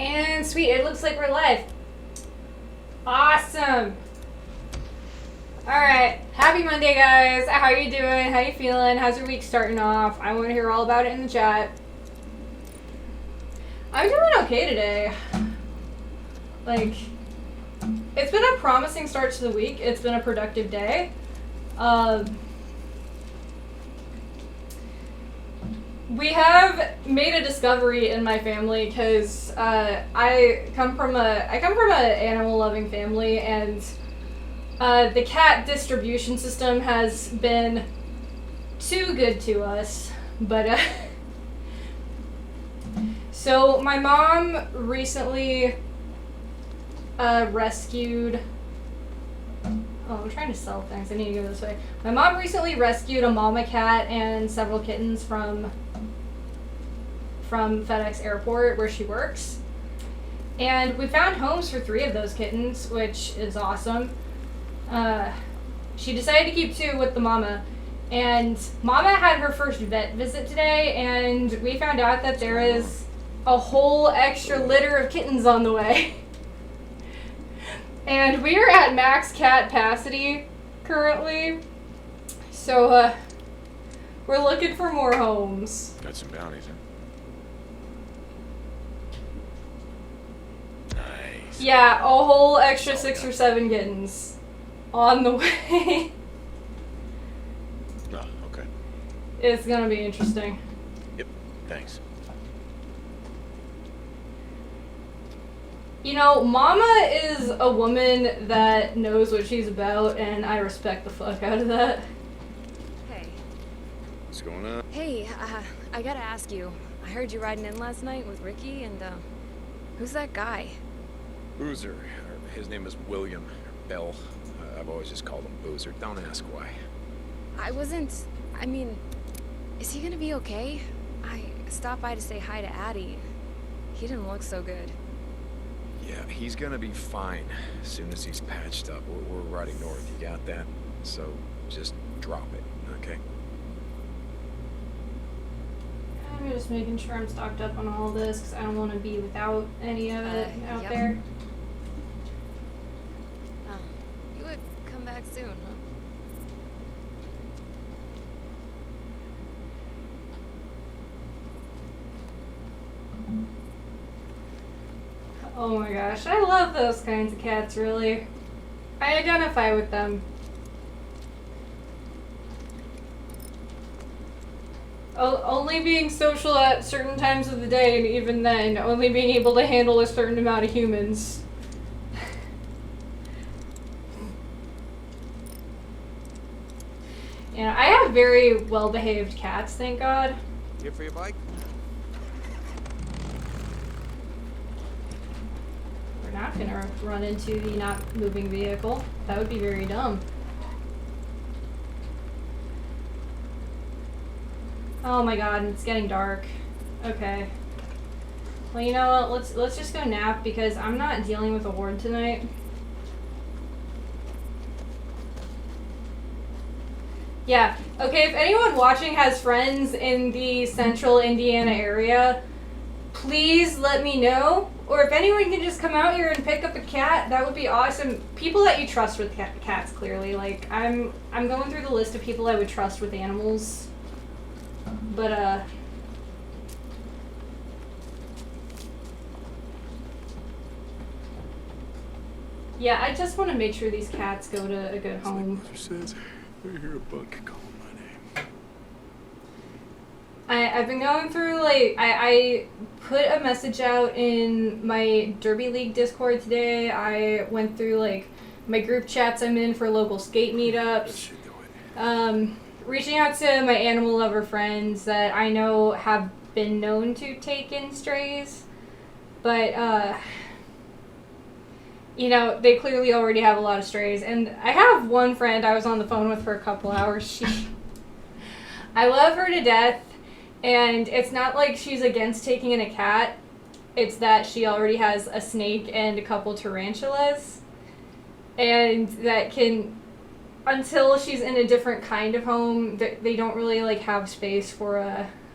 And sweet, it looks like we're live. Awesome. Alright, happy Monday guys. How you doing? How you feeling? How's your week starting off? I want to hear all about it in the chat. I'm doing okay today. Like, it's been a promising start to the week. It's been a productive day. We have made a discovery in my family because I come from a animal loving family, and the cat distribution system has been too good to us. But so my mom recently rescued. Oh, I'm trying to sell things. I need to go this way. My mom recently rescued a mama cat and several kittens from FedEx Airport where she works. And we found homes for 3 of those kittens, which is awesome. She decided to keep 2 with the mama. And mama had her first vet visit today, and we found out that there is a whole extra litter of kittens on the way. And we are at max cat capacity currently, so we're looking for more homes. Got some bounties, huh? Nice. Yeah, a whole extra 6 or 7 kittens on the way. Oh, okay. It's gonna be interesting. Yep, thanks. You know, Mama is a woman that knows what she's about, and I respect the fuck out of that. Hey. What's going on? Hey, I gotta ask you. I heard you riding in last night with Ricky, and, who's that guy? Boozer. His name is William. Bell. I've always just called him Boozer. Don't ask why. I mean, is he gonna be okay? I stopped by to say hi to Addie. He didn't look so good. Yeah, he's gonna be fine as soon as he's patched up. We're riding north, you got that? So, just drop it, okay? I'm just making sure I'm stocked up on all this, because I don't want to be without any of it out yep. there. Oh, you would come back soon, huh? Oh my gosh, I love those kinds of cats, really. I identify with them. Only being social at certain times of the day, and even then, only being able to handle a certain amount of humans. You know, I have very well-behaved cats, thank God. Here for your bike? We're not gonna run into the not moving vehicle. That would be very dumb. Oh my god, it's getting dark. Okay. Well, you know what? Let's just go nap, because I'm not dealing with a horde tonight. Yeah. Okay, if anyone watching has friends in the central Indiana area, please let me know. Or if anyone can just come out here and pick up a cat, that would be awesome. People that you trust with cats, clearly. Like, I'm going through the list of people I would trust with animals. But, yeah, I just want to make sure these cats go to a good home. Like Mother says, I hear a bug calling my name. I've been going through, like, I put a message out in my Derby League Discord today. I went through, like, my group chats I'm in for local skate meetups. That should do it. Reaching out to my animal lover friends that I know have been known to take in strays. But, you know, they clearly already have a lot of strays. And I have one friend, I was on the phone with for a couple hours. I love her to death. And it's not like she's against taking in a cat. It's that she already has a snake and a couple tarantulas. And that can, until she's in a different kind of home, they don't really, like, have space for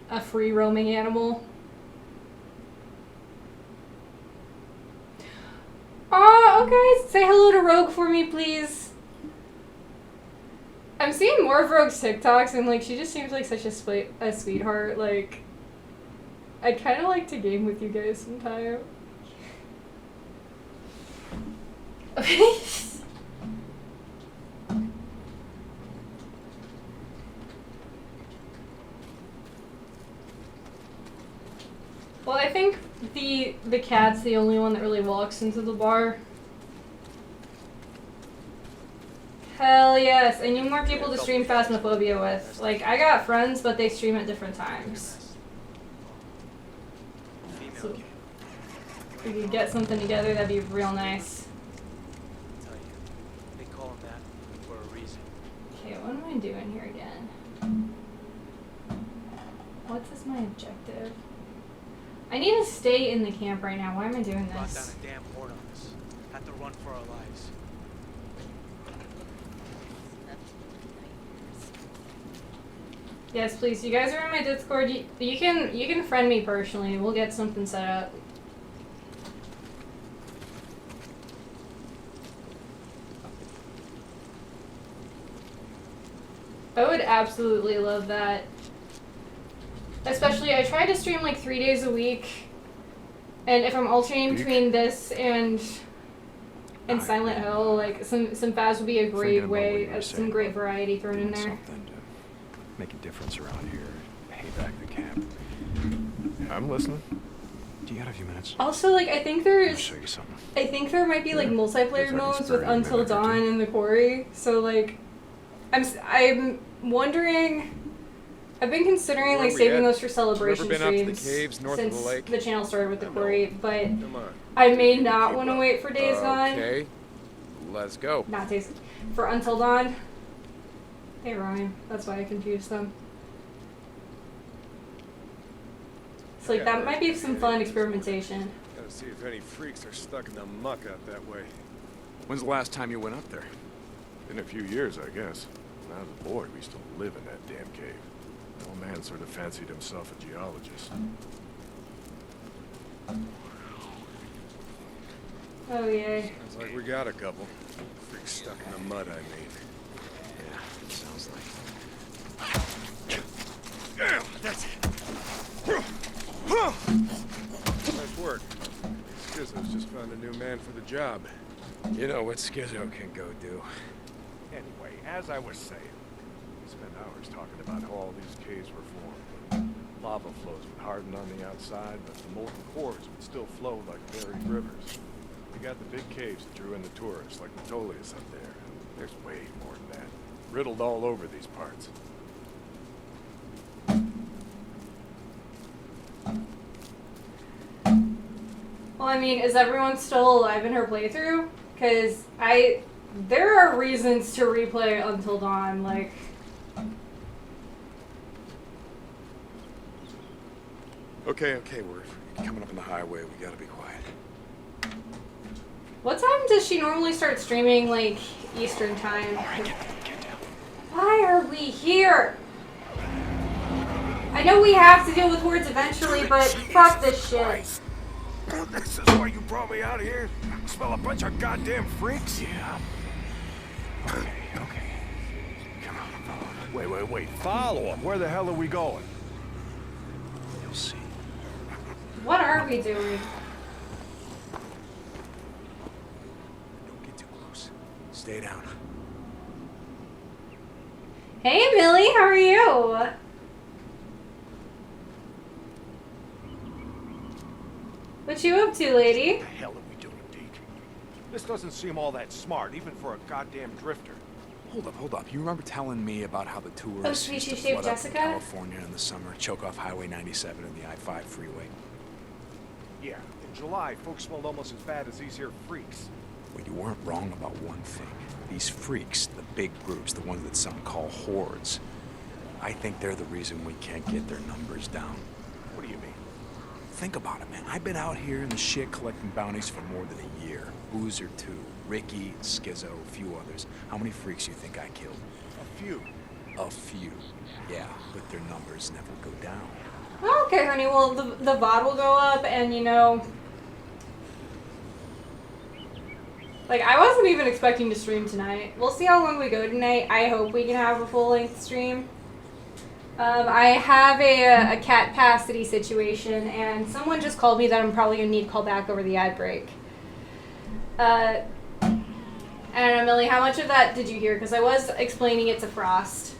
a free roaming animal. okay. Say hello to Rogue for me, please. I'm seeing more of Rogue's TikToks, and like she just seems like such a sweetheart. Like, I'd kind of like to game with you guys sometime. Well, I think the cat's the only one that really walks into the bar. Hell yes, I need more people to stream Phasmophobia with. Like, I got friends, but they stream at different times. So, if we could get something together, that'd be real nice. Tell you, they call him that for a reason. Okay, what am I doing here again? What is my objective? I need to stay in the camp right now. Why am I doing Brought down this? a damn horde on us. Had to run for our lives. Yes, please. You guys are in my Discord. You can friend me personally. We'll get something set up. I would absolutely love that. Especially, I try to stream like 3 days a week, and if I'm alternating between this and Silent Hill, like some Phas would be a great way, some great variety thrown in there. Something to make a difference around here. Pay back the camp. I'm listening. Do you got a few minutes? Also, like I think I'll there's, show you something. I think there might be like multiplayer Looks like modes it's with burned a Until minute or Dawn two. and the Quarry. So like, I'm wondering. I've been considering Where like are we saving at? those for celebration been out to the streams caves north of since the lake? the channel started with the I know. Quarry, but Come on. I may not Keep want to up. wait for Days Gone. Okay. Let's go. Not Days, for Until Dawn. Hey Ryan, that's why I confused them. So like that might be some fun experimentation. Gotta see if any freaks are stuck in the muck out that way. When's the last time you went up there? Been a few years, I guess. When I was a boy, we used to live in that damn cave. The old man sort of fancied himself a geologist. Oh yay. Sounds like we got a couple. Freaks stuck in the mud, I mean. Yeah, sounds like. Yeah, that's it. Nice work. Skizzo's just found a new man for the job. You know what Skizzo can go do. Anyway, as I was saying, we spent hours talking about how all these caves were formed. Lava flows would harden on the outside, but the molten cores would still flow like buried rivers. We got the big caves that drew in the tourists, like Metolius up there. And there's way more than that. Riddled all over these parts. Well, I mean, is everyone still alive in her playthrough? Because there are reasons to replay Until Dawn, like... Okay, we're coming up on the highway. We gotta be quiet. What time does she normally start streaming, like, Eastern time? Alright, get down. Why are we here? I know we have to deal with hordes eventually, but fuck this shit. This is why you brought me out here? Smell a bunch of goddamn freaks? Yeah. Okay. Come on. Wait. Follow him. Where the hell are we going? You'll see. What are we doing? Don't get too close. Stay down. Hey, Millie, how are you? What you up to, lady? What the hell are we doing, Deke? This doesn't seem all that smart, even for a goddamn drifter. Hold up. You remember telling me about how the tourists Sweet used to She Shaved flood up from Jessica? California in the summer, choke off Highway 97 and the I-5 freeway? Yeah, in July, folks smelled almost as bad as these here freaks. Well, you weren't wrong about one thing. These freaks, the big groups, the ones that some call hordes, I think they're the reason we can't get their numbers down. What do you mean? Think about it, man. I've been out here in the shit collecting bounties for more than a year. Boozer, too. Ricky, Skizzo, a few others. How many freaks you think I killed? A few. A few. Yeah, but their numbers never go down. Okay, honey, well, the VOD will go up, and, you know... Like, I wasn't even expecting to stream tonight. We'll see how long we go tonight. I hope we can have a full-length stream. I have a cat passity situation, and someone just called me that I'm probably going to need to call back over the ad break. I don't know, Millie, how much of that did you hear? Because I was explaining it to Frost.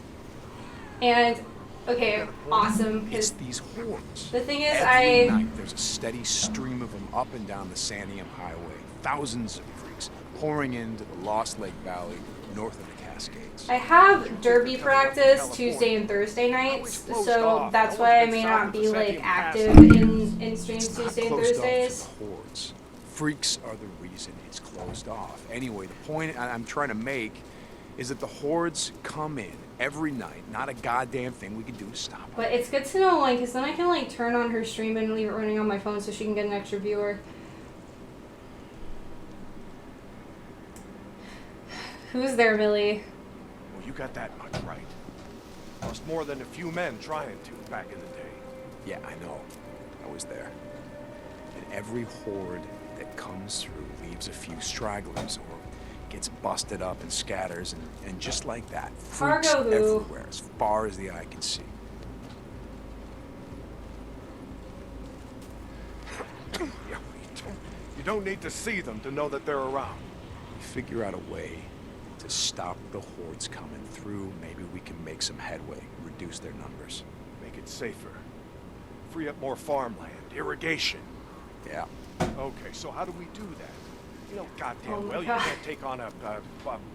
And, okay, awesome. It's these hordes. The thing is, Every night there's a steady stream of them up and down the Santiam Highway. Thousands of freaks pouring into the Lost Lake Valley north of the Cascades. I have derby practice Tuesday and Thursday nights, so that's why I may not be, like, active in streams Tuesday and Thursdays. Off for the hordes. Freaks are the reason it's closed off. Anyway, the point I'm trying to make is that the hordes come in every night. Not a goddamn thing we can do to stop them. But it's good to know, like, because then I can, like, turn on her stream and leave it running on my phone so she can get an extra viewer. Who's there, Millie? Well, you got that much right. Lost more than a few men trying to back in the day. Yeah, I know. I was there. And every horde that comes through leaves a few stragglers or gets busted up and scatters, and just like that, freaks Cargo who? everywhere as far as the eye can see. Yeah, you don't need to see them to know that they're around. We figure out a way to stop the hordes coming through. Maybe we can make some headway, reduce their numbers. Make it safer. Free up more farmland, irrigation. Yeah. Okay, so how do we do that? You know, goddamn Oh my well, you God. can't take on a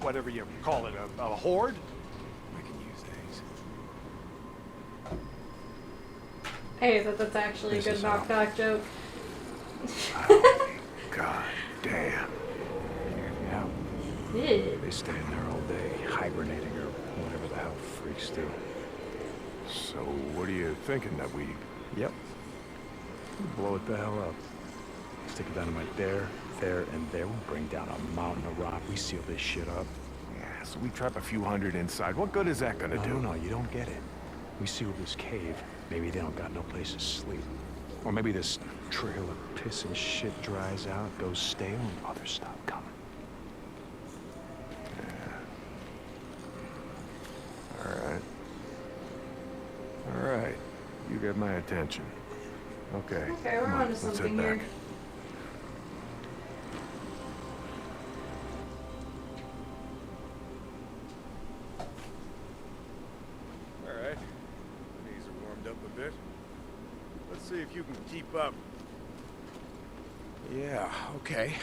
whatever you call it, a horde? We can use these. Hey, that's actually a This good is knock-knock joke. God damn. Yeah. Ew. They stay in there all day, hibernating or whatever the hell freaks do. So, what are you thinking that we... Yep. Blow it the hell up. Stick a dynamite there, and there. We'll bring down a mountain of rock. We seal this shit up. Yeah, so we trap a few hundred inside. What good is that gonna do? No, you don't get it. We seal this cave. Maybe they don't got no place to sleep. Or maybe this trail of piss and shit dries out, goes stale, and others stop coming. All right. You get my attention. Okay. Okay, we're come onto let's head something back. here. All right. Knees are warmed up a bit. Let's see if you can keep up. Yeah, okay.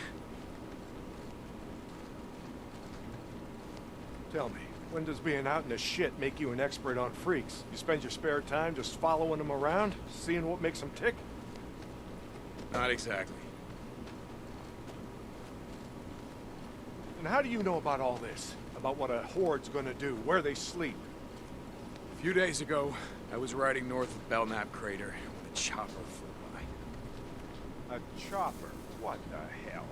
Tell me, when does being out in the shit make you an expert on freaks? You spend your spare time just following them around, seeing what makes them tick? Not exactly. And how do you know about all this? About what a horde's gonna do, where they sleep? A few days ago, I was riding north of Belknap Crater when a chopper flew by. A chopper? What the hell?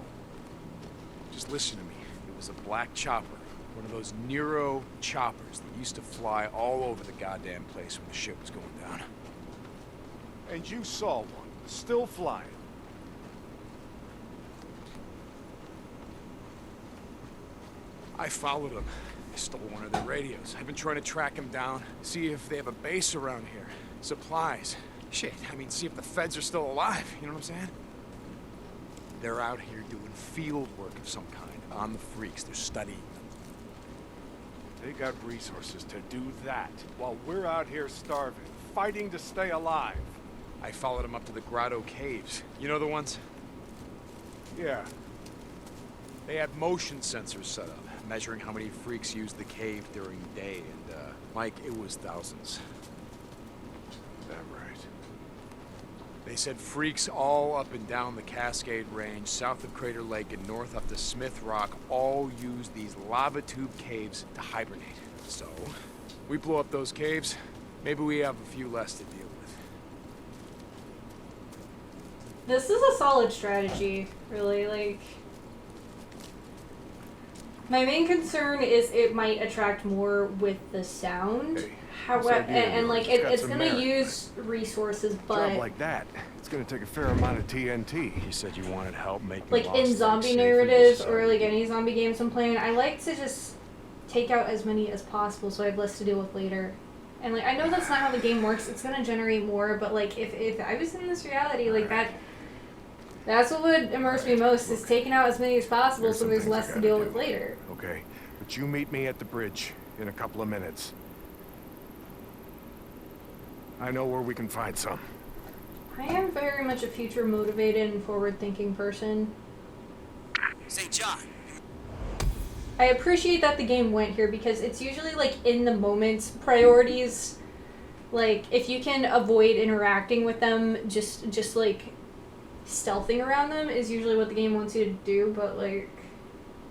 Just listen to me. It was a black chopper. One of those Nero choppers that used to fly all over the goddamn place when the shit was going down. And you saw one, still flying. I followed them. I stole one of their radios. I've been trying to track them down, see if they have a base around here. Supplies. Shit, I mean, see if the feds are still alive, you know what I'm saying? They're out here doing field work of some kind on the freaks. They're studying them. They got resources to do that, while we're out here starving, fighting to stay alive. I followed them up to the Grotto Caves. You know the ones? Yeah. They had motion sensors set up, measuring how many freaks used the cave during the day, and, Mike, it was thousands. Is that right? They said freaks all up and down the Cascade Range, south of Crater Lake and north up to Smith Rock, all use these lava tube caves to hibernate. So, we blow up those caves, maybe we have a few less to deal with. This is a solid strategy, really, like... My main concern is it might attract more with the sound. Hey, However, idea of and yours like has got it's some gonna merit, use resources, A but job like that, it's gonna take a fair amount of TNT. You said you wanted help making like Lost in Lake zombie safer, narratives just or so like you- any zombie games I'm playing, I like to just take out as many as possible so I have less to deal with later. And like I know that's not how the game works. It's gonna generate more, but like if I was in this reality, like that's what would immerse me most is taking out as many as possible Here's so some there's things I less to gotta deal do. with later. Okay, but you meet me at the bridge in a couple of minutes. I know where we can find some. I am very much a future motivated and forward thinking person. Say, John. I appreciate that the game went here because it's usually like in the moment priorities. Like if you can avoid interacting with them, just like stealthing around them is usually what the game wants you to do. But like,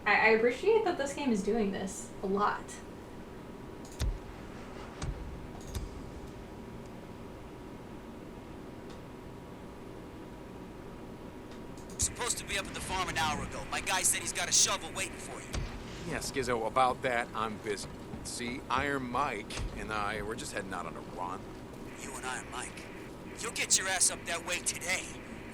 I appreciate that this game is doing this a lot. Supposed to be up at the farm an hour ago. My guy said he's got a shovel waiting for you. Yeah, Skizzo, about that, I'm busy. See, Iron Mike and I, we're just heading out on a run. You and Iron Mike. You'll get your ass up that way today,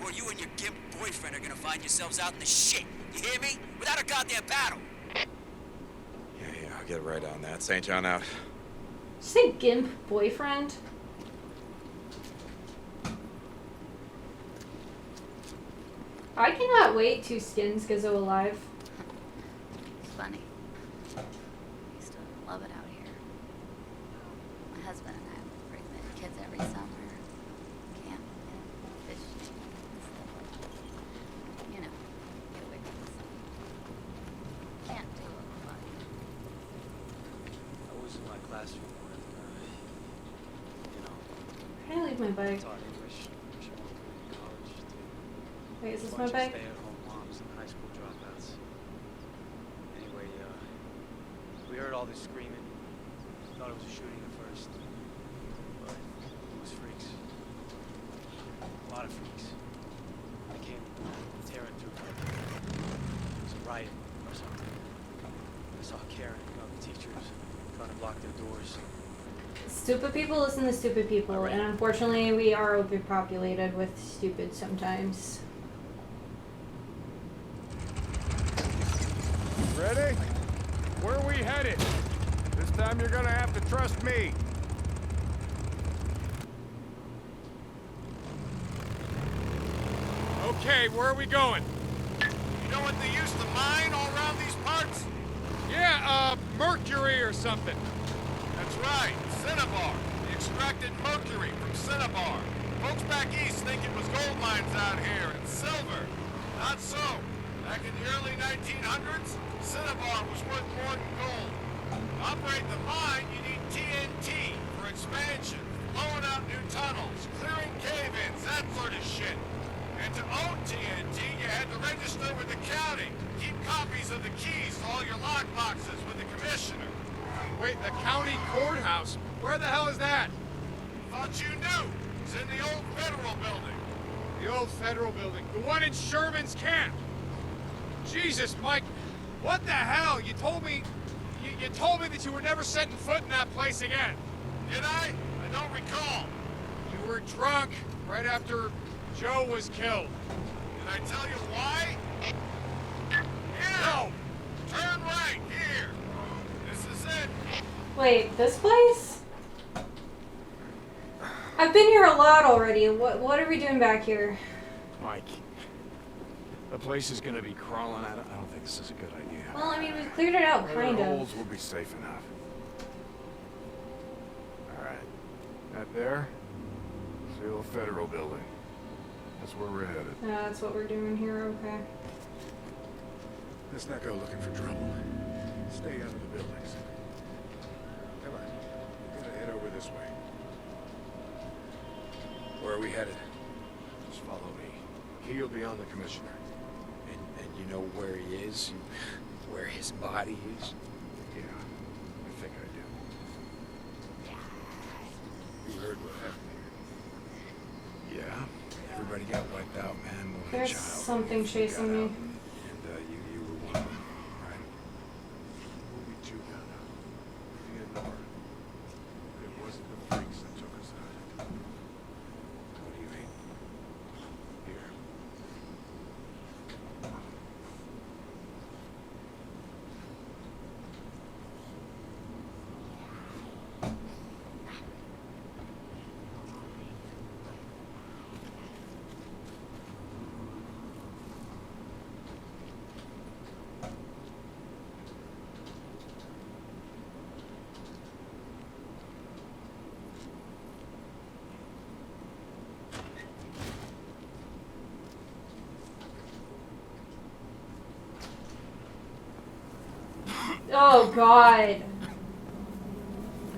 or you and your gimp boyfriend are gonna find yourselves out in the shit. You hear me? Without a goddamn battle. Yeah, I'll get right on that. St. John out. Did you say gimp boyfriend? I cannot wait to skin Skizzo alive. It's funny. I used to love it out here. My husband and I would bring the kids every summer, camping, fishing, and stuff like that. You know, get away from the city. Can't do it, but I was in my classroom when, How do I leave my bike? taught English. She wanted to go to college too. Wait, is this my Bunch of bike? stay-at-home moms and high school dropouts. Anyway, we heard all this screaming. Thought it was a shooting at first, but it was freaks. A lot of freaks. They came tearing through. It was a riot or something. I saw Karen and other teachers trying to block their doors. Stupid people listen to stupid people, and unfortunately we are overpopulated with stupid sometimes. Ready? Where are we headed? This time you're gonna have to trust me. Okay, where are we going? You know what they used to mine all around these parts? Yeah, mercury or something. That's right, cinnabar. They extracted mercury from cinnabar. Folks back east think it was gold mines out here and silver. Not so. Back in the early 1900s, cinnabar was worth more than gold. To operate the mine, you need TNT for expansion, blowing out new tunnels, clearing cave-ins, that sort of shit. And to own TNT, you had to register with the county, keep copies of the keys to all your lock boxes with the commissioner. Wait, the county courthouse? Where the hell is that? Thought you knew. It's in the old federal building. The old federal building. The one in Sherman's camp. Jesus, Mike, what the hell? You told me that you were never setting foot in that place again. Did I? I don't recall. You were drunk right after Joe was killed. Did I tell you why? Here! No! Turn right, here! This is it. Wait, this place? I've been here a lot already. What are we doing back here? Mike, the place is gonna be crawling. I don't think this is a good idea. Well, I mean, we've cleared it out, kind of. Holes will be safe enough. All right. That there? It's the old federal building. That's where we're headed. That's what we're doing here, okay. Let's not go looking for trouble. Stay out of the buildings. Come on. We're gonna head over this way. Where are we headed? Just follow me. He'll be on the commissioner. And you know where he is? Where his body is? Yeah, I think I do. You heard what happened here. Yeah. Everybody got wiped out, man. Woman, There's child. something You chasing got me. out, and you were one of them, right? We'll be two down now. The north. It was Oh, God.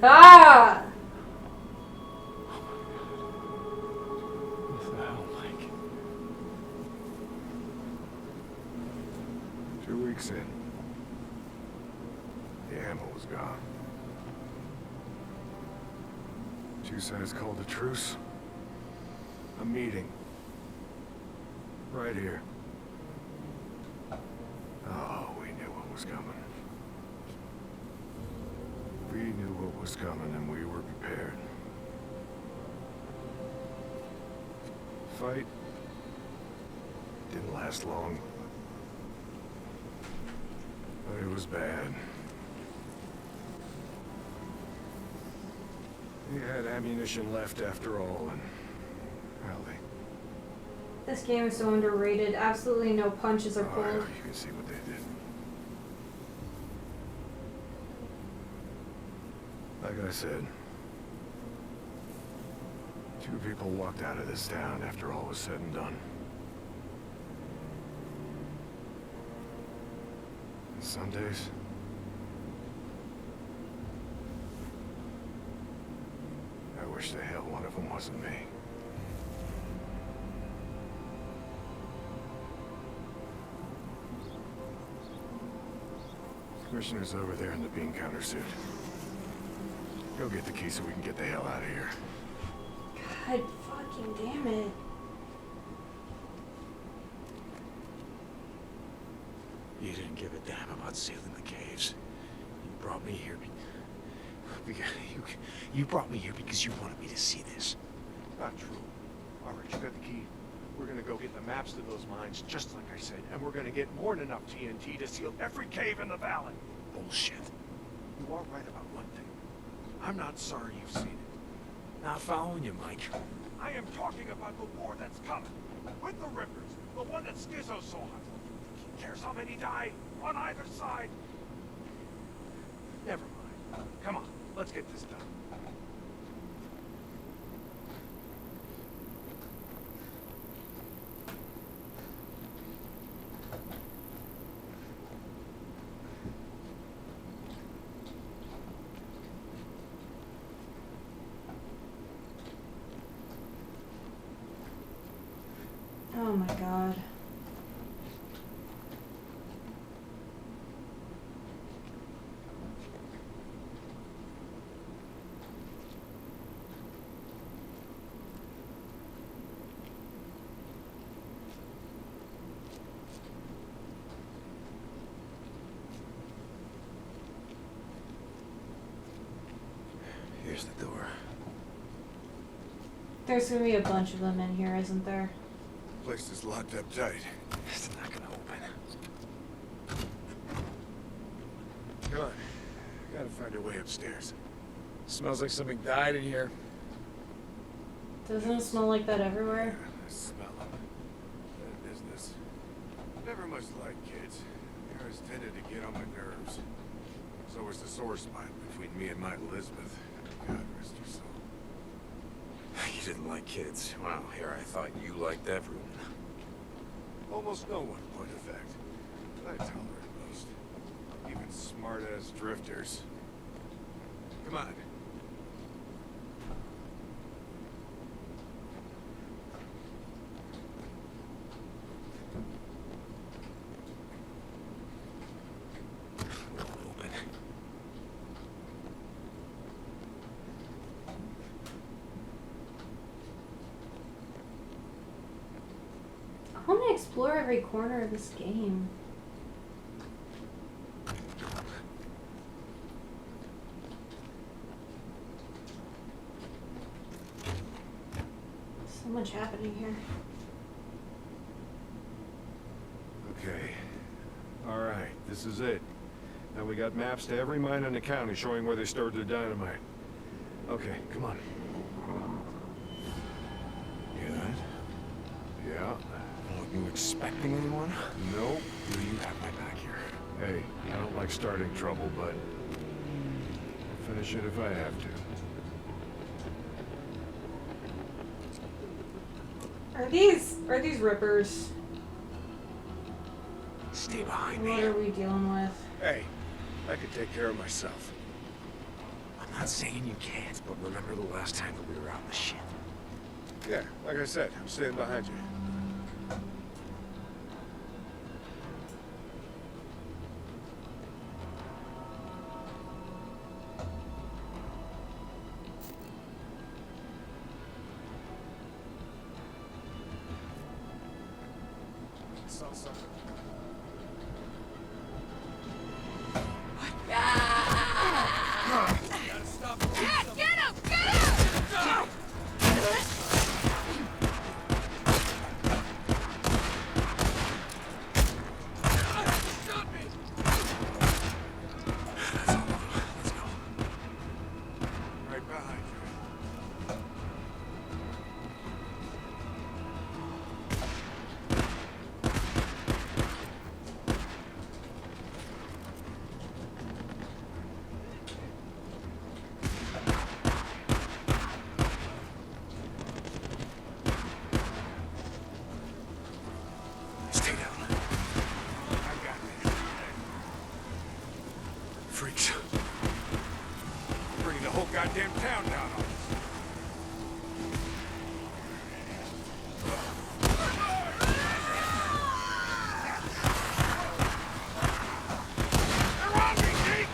Ah! What the hell, Mike? 2 weeks in. The ammo was gone. Two sides called a truce. A meeting. Right here. Oh, we knew what was coming. We knew what was coming and we were prepared. Fight didn't last long. But it was bad. We had ammunition left after all, and well, This game is so underrated. Absolutely no punches are you pulled. can see what they did. Like I said, 2 people walked out of this town after all was said and done. And some days, I wish the hell one of them wasn't me. Commissioner's over there in the bean counter suit. Go get the key so we can get the hell out of here. God fucking damn it. You didn't give a damn about sealing the caves. You brought me here you brought me here because you wanted me to see this. Not true. All right, you got the key. We're gonna go get the maps to those mines, just like I said, and we're gonna get more than enough TNT to seal every cave in the valley. Bullshit. You are right about one thing. I'm not sorry you've seen it. Not following you, Mike. I am talking about the war that's coming. With the Rippers, the one that Schizo saw. Cares how many die on either side? Never mind. Come on, let's get this done. Oh my God. Here's the door. There's gonna be a bunch of them in here, isn't there? Place is locked up tight. It's not gonna open. Come on. Gotta find a way upstairs. Smells like something died in here. Doesn't it smell like that everywhere? I smell it. Bad business. Never much like kids. They always tended to get on my nerves. So was the sore spot between me and my Elizabeth. God rest her soul. You didn't like kids. Wow, here I thought you liked everyone. Almost no one, point of fact. But I tolerate most. Even smart-ass drifters. Come on. Open. I want to explore every corner of this game. So much happening here. Okay. All right, this is it. Now we got maps to every mine in the county showing where they stored their dynamite. Okay, come on. Good. Yeah. Were you expecting anyone? Nope. Do you have my back here? Hey, I don't like starting trouble, but I'll finish it if I have to. Are these rippers? Stay behind What me. are we dealing with? Hey, I could take care of myself. I'm not saying you can't, but remember the last time that we were out in the shit. Yeah, like I said, I'm standing behind you. Saw something. Right behind you. Stay down. I got this. Freaks. Bringing the whole goddamn town down on us. They're on me, Deke!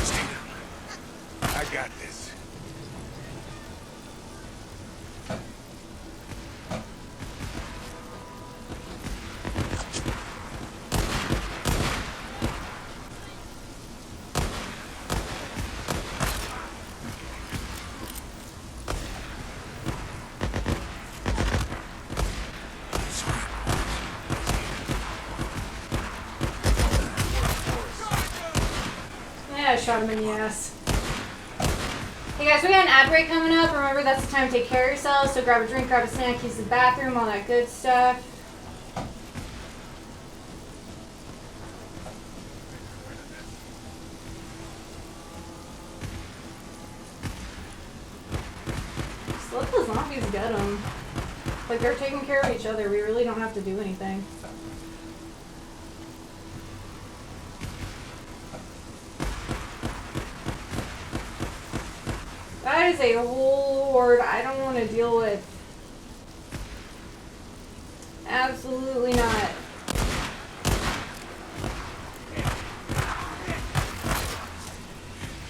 Stay down. I got this. Yeah, I shot him in the ass. Hey guys, we got an ad break coming up. Remember, that's the time to take care of yourselves. So grab a drink, grab a snack, use the bathroom, all that good stuff. Just let the zombies get them. Like, they're taking care of each other. We really don't have to do anything. That is a whole horde I don't want to deal with. Absolutely not.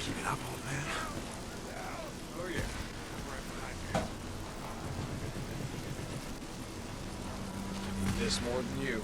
Keep it up, old man. Oh yeah, I'm right behind you. This more than you.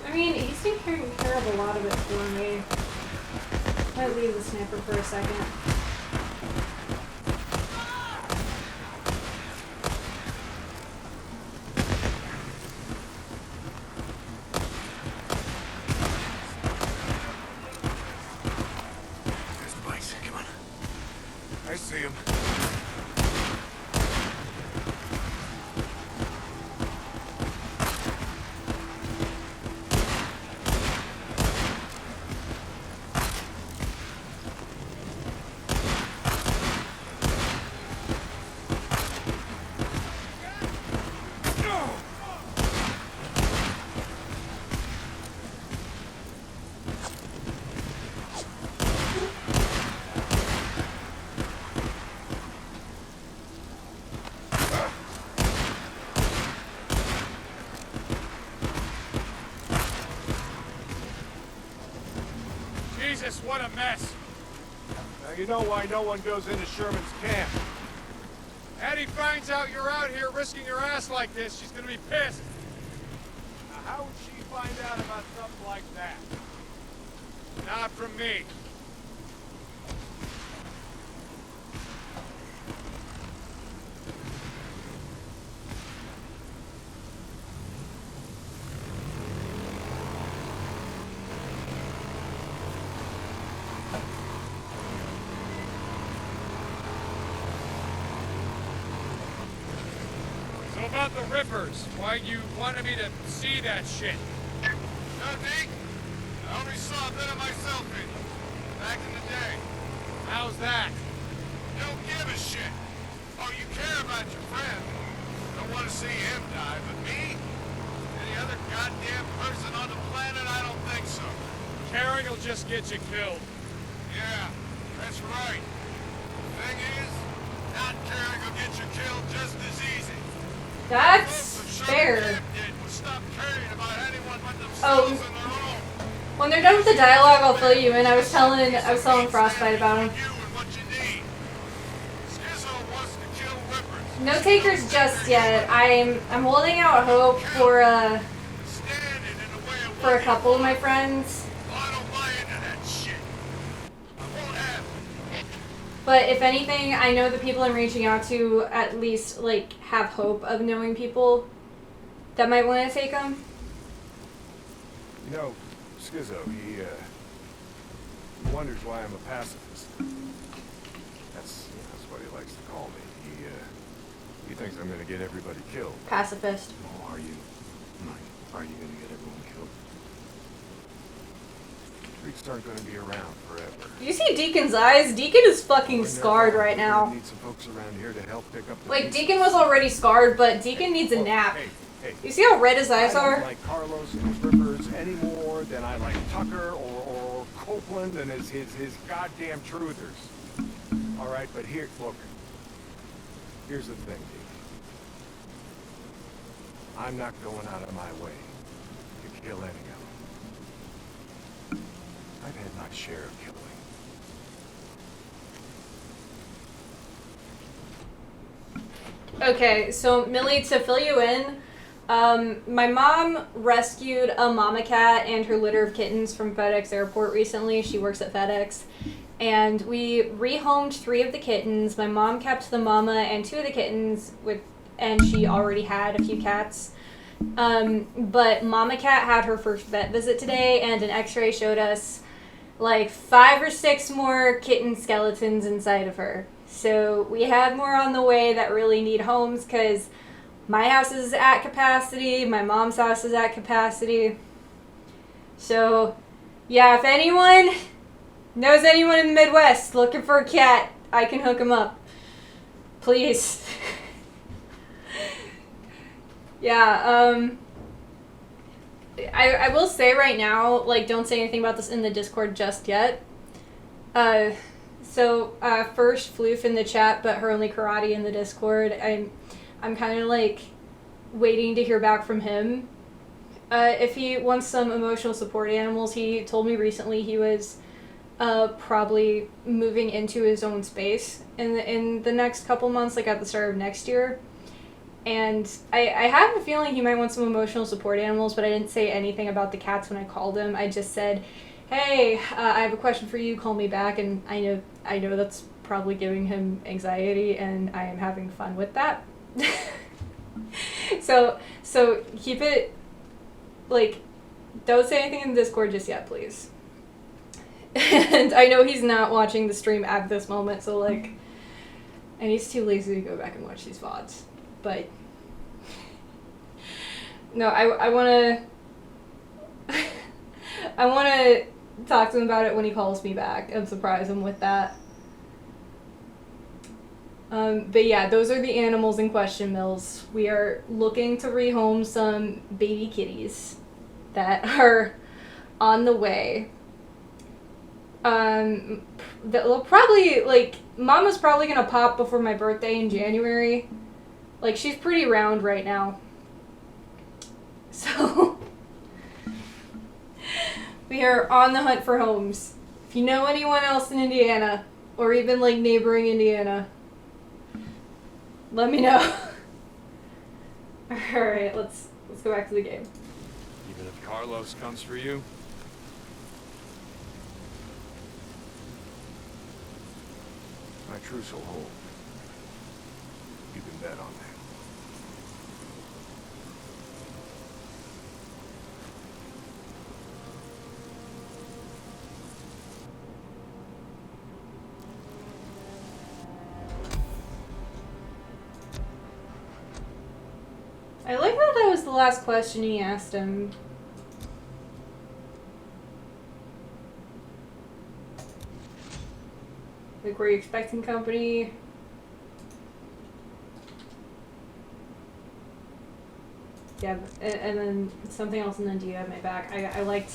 I mean, he's taking care of a lot of it for me. I might leave the sniper for a second. There's the bikes. Come on. I see him. Jesus, what a mess! Now you know why no one goes into Sherman's camp. Addie finds out you're out here risking your ass like this, she's gonna be pissed. Now, how would she find out about something like that? Not from me. So about the Rippers, why you wanted me to see that shit? No, Deke. I only saw a bit of myself in you. Back in the day. How's that? You don't give a shit. Oh, you care about your friend. Don't want to see him die, but me? Any other goddamn person on the planet? I don't think so. Caring will just get you killed. Yeah, that's right. Thing is, not caring will get you killed just as easy. That's fair. Oh. When they're done with the dialogue, I'll fill you in. I was telling Frostbite about him. No takers just yet. I'm holding out hope for a couple of my friends. But if anything, I know the people I'm reaching out to at least like have hope of knowing people that might want to take them. You know, Skizzo, he wonders why I'm a pacifist. That's what he likes to call me. He thinks I'm gonna get everybody killed. Pacifist. Oh, are you? Mike, are you gonna get everyone killed? Freaks aren't gonna be around forever. You see Deacon's eyes? Deacon is fucking scarred right now. Need some folks around here to help pick up the Like, pieces. Deacon was already scarred, but Deacon needs a nap. Hey. You see how red his eyes I are? don't like Carlos and his Rippers any more than I like Tucker or Copeland and his goddamn truthers. All right, but here, look. Here's the thing, Deke. I'm not going out of my way to kill any of them. I've had my share of killing. Okay, so Millie, to fill you in, my mom rescued a mama cat and her litter of kittens from FedEx Airport recently. She works at FedEx. And we rehomed 3 of the kittens. My mom kept the mama and 2 of the kittens, and she already had a few cats. But mama cat had her first vet visit today, and an x-ray showed us like 5 or 6 more kitten skeletons inside of her. So we have more on the way that really need homes, because my house is at capacity, my mom's house is at capacity. So yeah, if anyone knows anyone in the Midwest looking for a cat, I can hook them up. Please. Yeah, I will say right now, like, don't say anything about this in the Discord just yet. First Floof in the chat, but her only karate in the Discord. I'm kind of like waiting to hear back from him. If he wants some emotional support animals, he told me recently he was probably moving into his own space in the next couple months, like at the start of next year. And I have a feeling he might want some emotional support animals, but I didn't say anything about the cats when I called him. I just said, hey, I have a question for you, call me back. And I know that's probably giving him anxiety, and I am having fun with that. So keep it, like, don't say anything in the Discord just yet, please. And I know he's not watching the stream at this moment, so, like, and he's too lazy to go back and watch these VODs. But no, I want to talk to him about it when he calls me back and surprise him with that. But yeah, those are the animals in question, Mills. We are looking to rehome some baby kitties that are on the way. They'll probably, like, Mama's probably gonna pop before my birthday in January. Like, she's pretty round right now. So, we are on the hunt for homes. If you know anyone else in Indiana, or even, like, neighboring Indiana, let me know. Alright, let's go back to the game. Even if Carlos comes for you? My truce will hold. You can bet on that. I like how that was the last question he asked him. Like, were you expecting company? Yeah, and then something else, and then do you have my back? I liked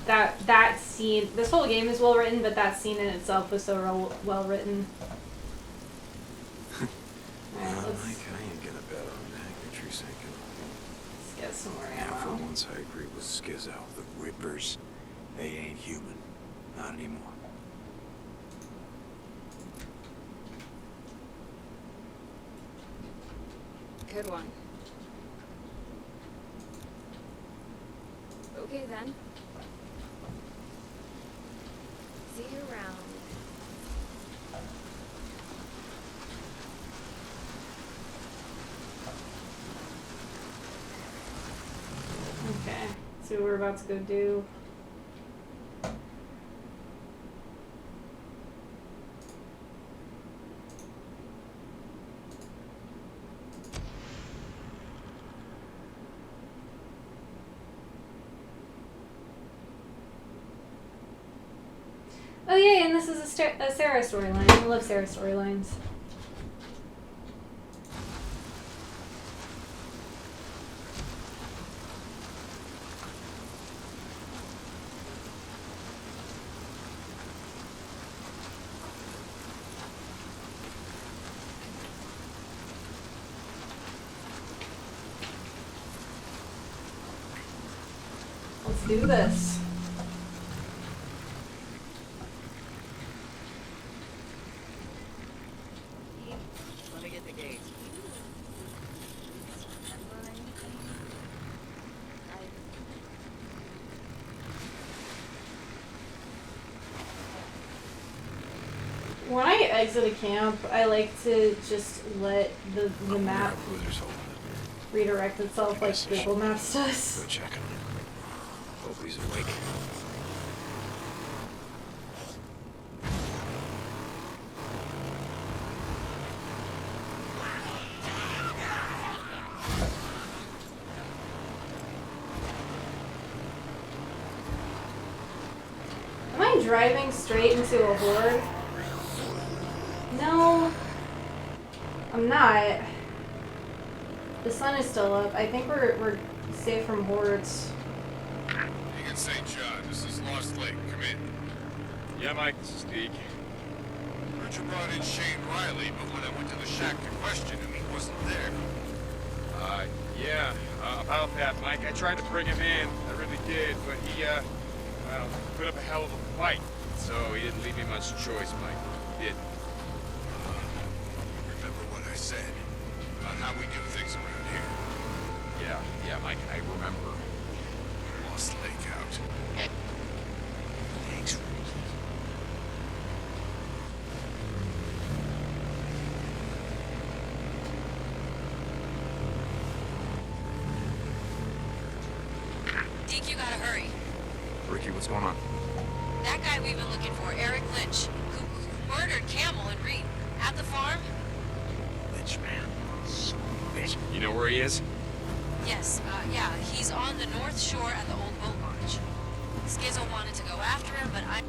that scene. This whole game is well written, but that scene in itself was so well written. Alright, let's I ain't gonna bet on that. Patrice ain't gonna. let's get some more Now, for ammo. once, I agree with Skizzo. The Rippers, they ain't human. Not anymore. Good one. Okay then. See you around. Okay, so we're about to go do. Oh yeah, and this is a Sarah storyline. I love Sarah storylines. Let's do this. Let me get the gate. When I exit a camp, I like to just let the map redirect itself like Google Maps does. Go check him. Hope he's awake. Am I driving straight into a horde? No, I'm not. The sun is still up. I think we're safe from hordes. Deacon St. John, this is Lost Lake. Come in. Yeah, Mike, this is Deke. Heard you brought in Shane Riley, but when I went to the shack to question him, he wasn't there. Yeah, about that, Mike. I tried to bring him in. I really did, but he, well, put up a hell of a fight. So he didn't leave me much choice, Mike. He did. Remember what I said about how we do things around here? Yeah, Mike, I remember. Lost Lake out. Thanks, Ricky. Deke, you gotta hurry. Ricky, what's going on? That guy we've been looking for, Eric Lynch, who murdered Camel and Reed at the farm? Lynch, man. Son of a bitch. You know where he is? Yes, yeah, he's on the north shore at the old boat launch. Skizzo wanted to go after him, but I...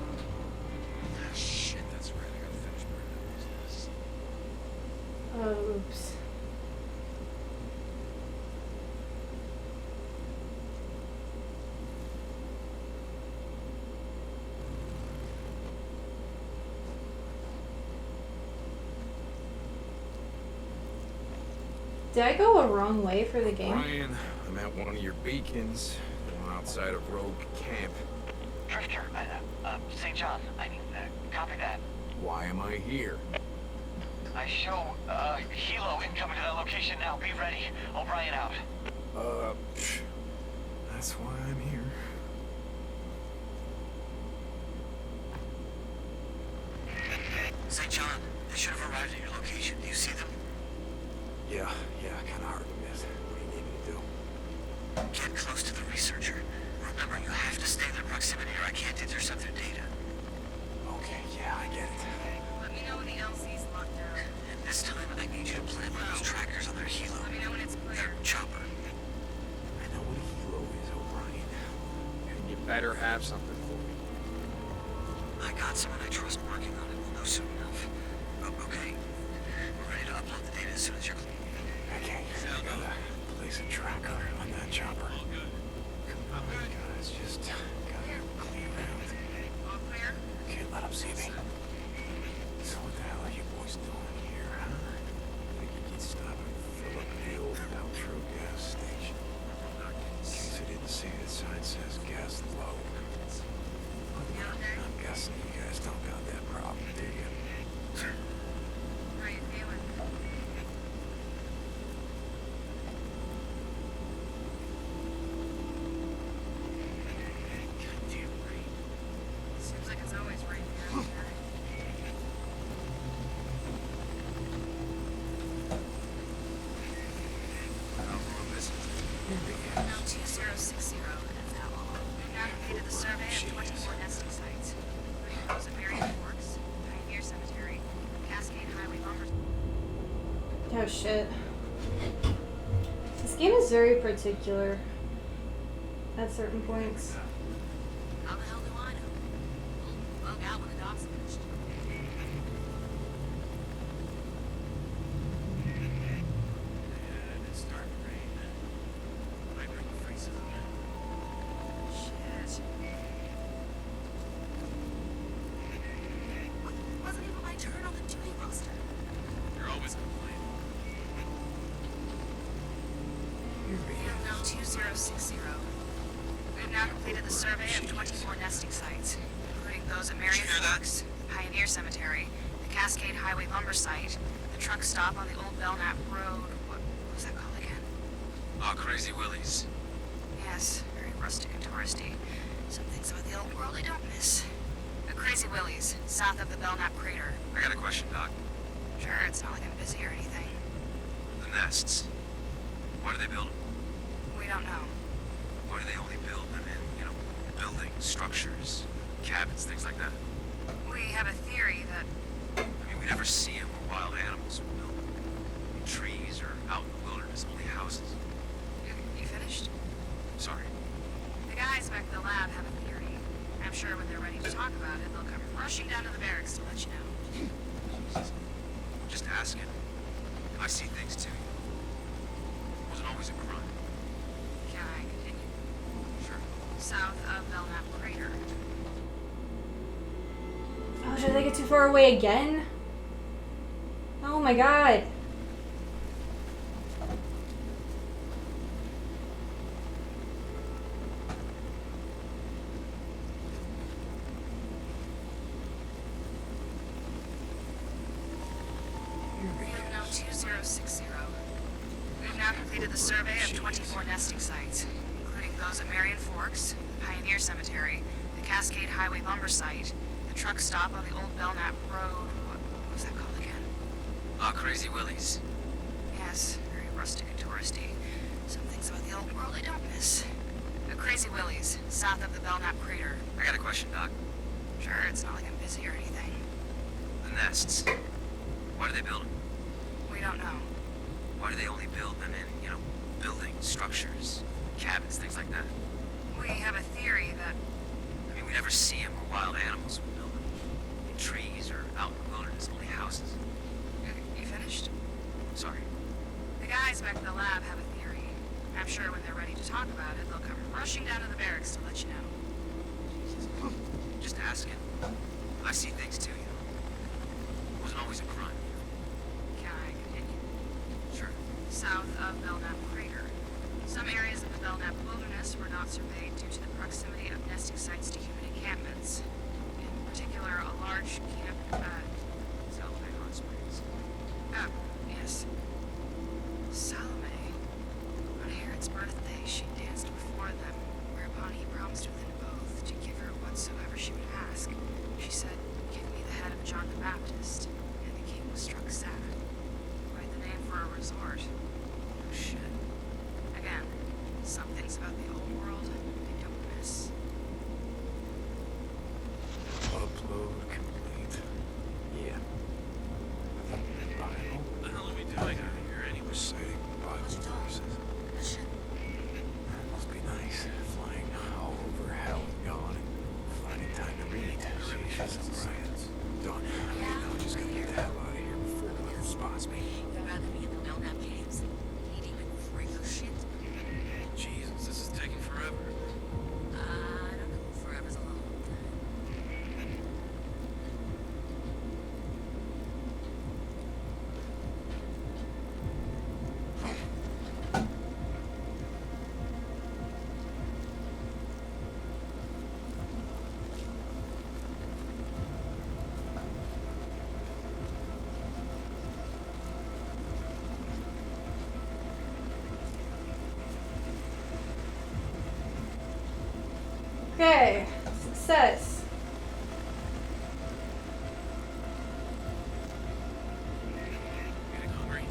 Shit, that's right. I gotta finish burning this. Oh, oops. Did I go a wrong way for the game? Brian, I'm at one of your beacons. The one outside of Rogue Camp. Drifter, St. John, copy that. Why am I here? I show, Hilo incoming to that location now. Be ready. O'Brien out. That's why I'm here. St. John, they should have arrived at your location. Do you see them? Yeah, kinda hard to miss. What do you need me to do? Get close to the researcher. Remember, you have to stay in their proximity or I can't intercept their data. Okay, yeah, I get it. Let me know when the LC's locked down. And this time, I need you to plant one of those trackers on their helo. Let me know when it's clear. Their chopper. I know what a helo is, O'Brien. And you better have something for me. I got someone I trust working on it. We'll know soon enough. Okay. We're ready to upload the data as soon as you're clear. Okay, I gotta place a tracker on that chopper. Come on, guys, just gotta clean out. All clear? Can't let them see me. So what the hell are you boys doing here, huh? Think you can stop and fill up the old Outro gas station? In case I didn't see, the sign says gas low. I'm guessing you guys don't got that problem, do you? How you feeling? Goddamn rain. Seems like it's always raining out here. Now 2060. We've now completed the survey of 24 nesting sites. Those at Marion Forks, Pioneer Cemetery, Cascade Highway Lumber. Oh shit. This game is very particular at certain points. How the hell do I know? We'll bug out when the doc's finished. And it's starting to rain. Might bring the freeze on. Shit. Wasn't even my turn on the duty roster. You're always complaining. Field note 2060. We've now completed the survey of 24 nesting sites, including those at Marion Forks, Pioneer Cemetery, the Cascade Highway Lumber Site, the truck stop on the old Belknap Road. What was that called again? Oh, Crazy Willie's. Yes, very rustic and touristy. Some things about the old world I don't miss. The Crazy Willie's, south of the Belknap Crater. I got a question, Doc. Sure, it's not like I'm busy or anything. The nests. Why do they build them? We don't know. Why do they only build them in, buildings, structures, cabins, things like that? We have a theory that I mean, we never see them where wild animals would build them. In trees or out in the wilderness, only houses. You finished? Sorry. The guys back at the lab have a theory. I'm sure when they're ready to talk about it, they'll come rushing down to the barracks to let you know. Jesus. Just asking. I see things too. It wasn't always a crime. Can I continue? Sure. South of Belknap Crater. Oh, did I get too far away again? Oh my god. Field note 2060. We've now completed the survey of 24 nesting sites, including those at Marion Forks, Pioneer Cemetery, the Cascade Highway Lumber Site, the truck stop on the old Belknap Road. What was that called again? Ah, Crazy Willie's. Yes, very rustic and touristy. Some things about the old world I don't miss. The Crazy Willie's, south of the Belknap Crater. I got a question, Doc. Sure, it's not like I'm busy or anything. The nests. Why do they build them? We don't know. Why do they only build them in, buildings, structures, cabins, things like that? We have a theory that I mean, we never see them where wild animals would build them. In trees or out in the wilderness, only houses. You finished? Sorry. The guys back at the lab have a theory. I'm sure when they're ready to talk about it, they'll come rushing down to the barracks to let you know. Jesus. Just asking. I see things too, It wasn't always a crime. Can I continue? Sure. South of Belknap Crater. Some areas of the Belknap wilderness were not surveyed due to the proximity of nesting sites to human encampments. In particular, a large camp, South Bay Hot Springs. John the Baptist, and the king was struck sad. Quite the name for a resort. Oh shit. Again, some things about the old world I don't miss. Upload complete. Yeah. Bible. What the hell are we doing out here anyway? Reciting Bible verses. Must be nice flying all over hell and gone and finding time to read. Jesus, Ryan's done. I'm just gonna get the hell out of here before whoever spots me. You'd rather be in the Belknap caves? Ain't even freaker shit. Jesus, this is taking forever. I don't know. Forever's a long time. Okay, success. Getting hungry?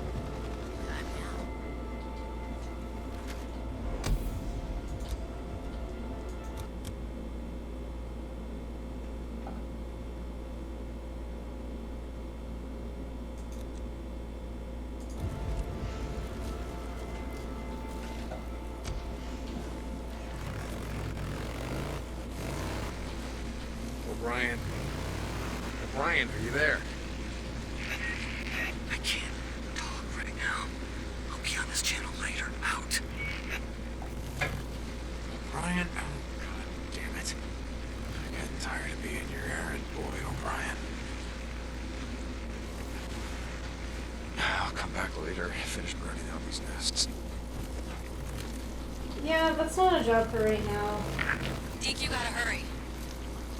O'Brien. O'Brien, are you there? I can't talk right now. I'll be on this channel later. Out. O'Brien? Oh, God damn it. I'm getting tired of being your errand boy, O'Brien. I'll come back later, finish burning out these nests. Yeah, that's not a job for right now. Deke, you gotta hurry.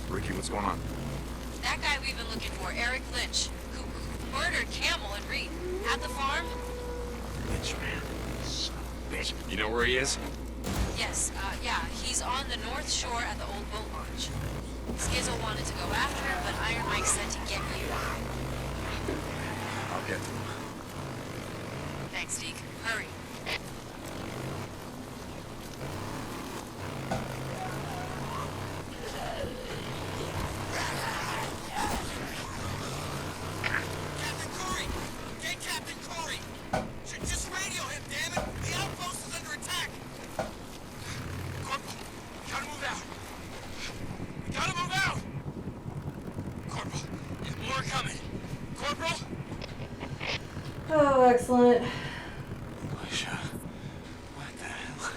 Ricky, what's going on? That guy we've been looking for, Eric Lynch, who murdered Camel and Reed at the farm. Bitch, man. Son of a bitch. You know where he is? Yes, yeah, he's on the north shore at the old boat launch. Skizzle wanted to go after him, but Iron Mike said to get you. I'll get to him. Thanks, Deke. Hurry. Captain Corey! Get Captain Corey! Just radio him, damn it! The outpost is under attack! Corporal, we gotta move out! We gotta move out! Corporal, there's more coming! Corporal? Oh, excellent. Alicia, what the hell?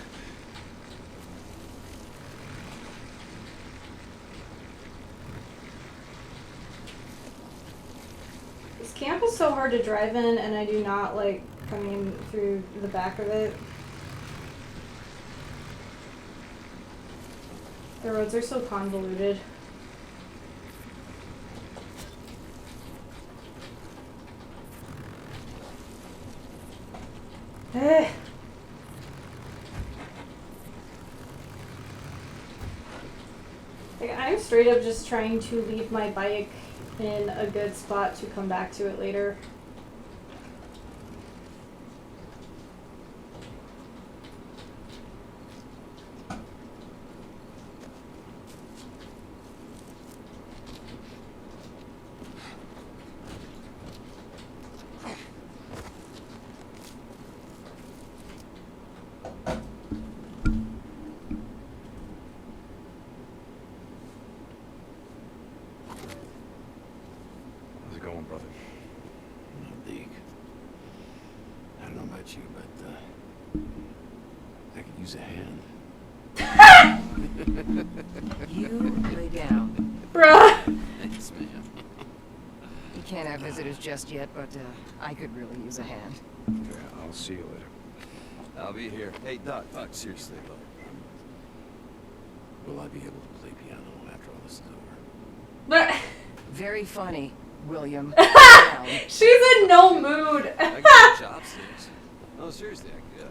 This camp is so hard to drive in, and I do not like coming through the back of it. The roads are so convoluted. Eh. Like, I'm straight up just trying to leave my bike in a good spot to come back to it later. How's it going, brother? Not Deke. I don't know about you, but I could use a hand. You lay down. Bruh! Thanks, ma'am. You can't have visitors just yet, but I could really use a hand. Yeah, I'll see you later. I'll be here. Hey, Doc, seriously, look. Will I be able to play piano after all this is over? But Very funny, William. she's in no mood. I got chopsticks. No, seriously, I could.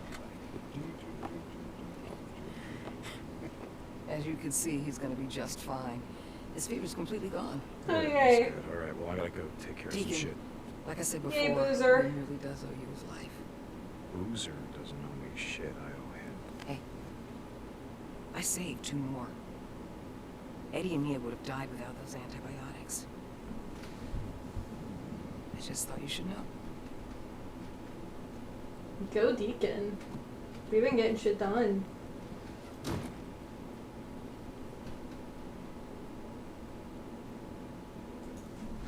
As you can see, he's gonna be just fine. His fever's completely gone. Okay. All right, well, I gotta go take care of Deacon, some shit. like I said before, Yay, he Boozer. really does owe you his life. Boozer doesn't owe me shit. I owe him. Hey, I saved 2 more. Eddie and Mia would have died without those antibiotics. I just thought you should know. Go Deacon. We've been getting shit done.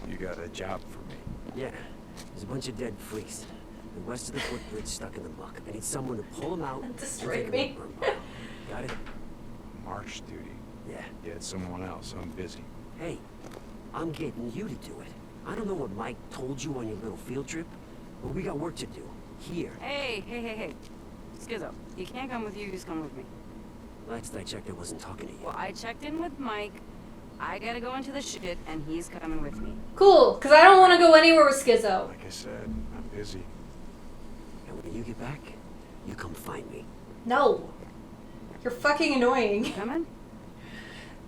You got a job for me. Yeah, there's a bunch of dead freaks. The west of the footbridge stuck in the muck. I need someone to pull them out and Destroy take me. them to Got it? March duty. Yeah. Get someone else. I'm busy. Hey, I'm getting you to do it. I don't know what Mike told you on your little field trip, but we got work to do. Here. Hey. Skizzo, you can't come with you, just come with me. Last I checked, I wasn't talking to you. Well, I checked in with Mike. I gotta go into the shit, and he's coming with me. Cool, because I don't want to go anywhere with Skizzo. Like I said, I'm busy. And when you get back, you come find me. No. You're fucking annoying. Coming?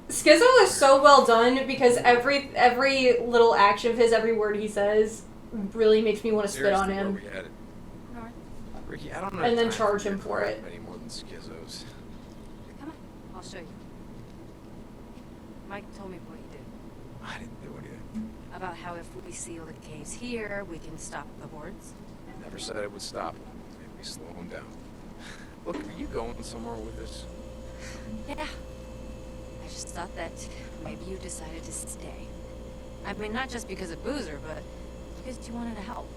Skizzo is so well done because every little action of his, every word he says, really makes me want to spit on him. Where we headed? North. Ricky, I don't know. And then charge him for it. Any more than Skizzo's. Come on, I'll show you. Mike told me what you did. I didn't do anything. About how if we seal the caves here, we can stop the hordes. Never said it would stop. Maybe slow him down. Look, are you going somewhere with this? Yeah. I just thought that maybe you decided to stay. I mean, not just because of Boozer, but because you wanted to help.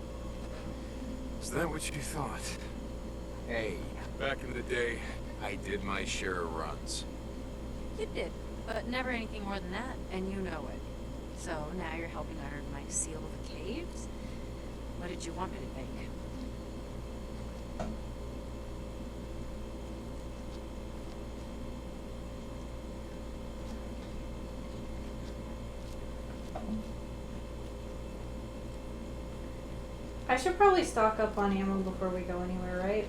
Is that what you thought? Hey, back in the day, I did my share of runs. You did, but never anything more than that, and you know it. So now you're helping Iron Mike seal the caves? What did you want me to think? I should probably stock up on ammo before we go anywhere, right?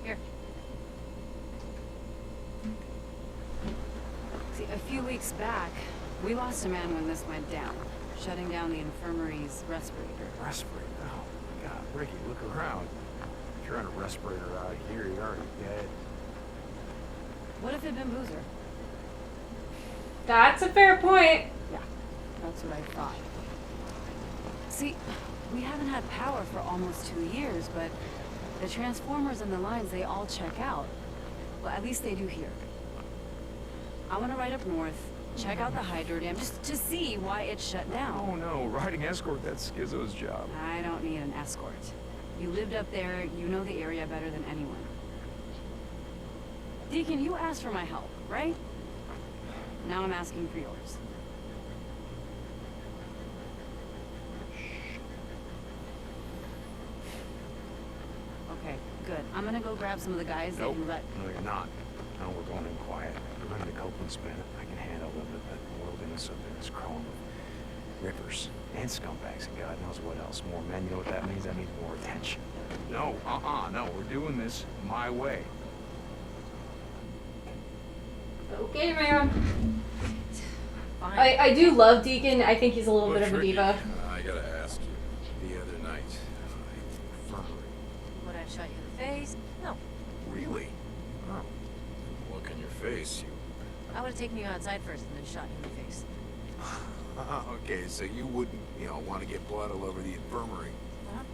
Here. See, a few weeks back, we lost a man when this went down, shutting down the infirmary's respirator. Respirator? Oh my God, Ricky, look around. If you're on a respirator out here, you're already dead. What if it'd been Boozer? That's a fair point. Yeah, that's what I thought. See, we haven't had power for almost 2 years, but the transformers and the lines, they all check out. Well, at least they do here. I want to ride up north, check out the hydro dam, just to see why it's shut down. Oh no, riding escort, that's Skizzo's job. I don't need an escort. You lived up there, you know the area better than anyone. Deacon, you asked for my help, right? Now I'm asking for yours. Okay, good. I'm gonna go grab some of the guys that Nope. you let... No, you're not. No, we're going in quiet. We're going to Copeland Spin. I can handle it, but the wilderness up there is crawling with rippers and scumbags and God knows what else. More men, you know what that means? That means more attention. No, no, we're doing this my way. Okay, man. Fine. I do love Deacon. I think he's a little bit of a diva. I gotta ask you, the other night, infirmary. Would I shot you in the face? No. Really? Oh. Look in your face, you... I would have taken you outside first and then shot you in the face. Okay, so you wouldn't, want to get blood all over the infirmary.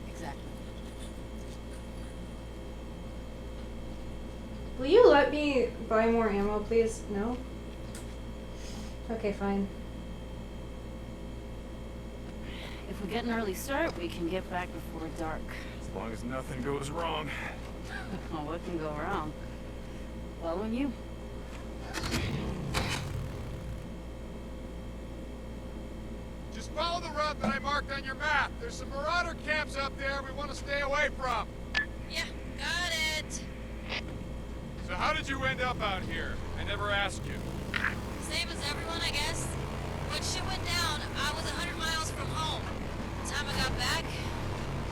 Exactly. Will you let me buy more ammo, please? No? Okay, fine. If we get an early start, we can get back before dark. As long as nothing goes wrong. Well, what can go wrong? Following you? Just follow the route that I marked on your map. There's some marauder camps up there we want to stay away from. Yeah, got it. So how did you end up out here? I never asked you. Same as everyone, I guess. When shit went down, I was 100 miles from home. By the time I got back,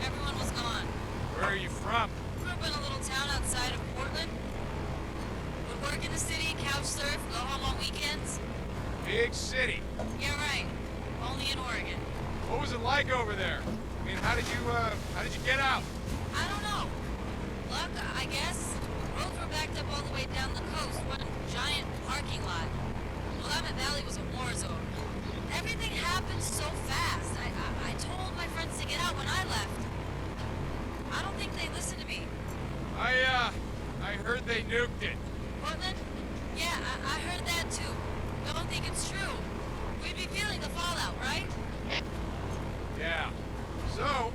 everyone was gone. Where are you from? Grew up in a little town outside of Portland. Would work in the city, couch surf, Big city. Yeah, right. Only in Oregon. What was it like over there? I mean, how did you get out? I don't know. Luck, I guess. Roads were backed up all the way down the coast. One giant parking lot. Willamette Valley was a war zone. Everything happened so fast. I told my friends to get out when I left. I don't think they listened to me. I heard they nuked it. Portland? Yeah, I heard that too. Don't think it's true. We'd be feeling the fallout, right? Yeah. So,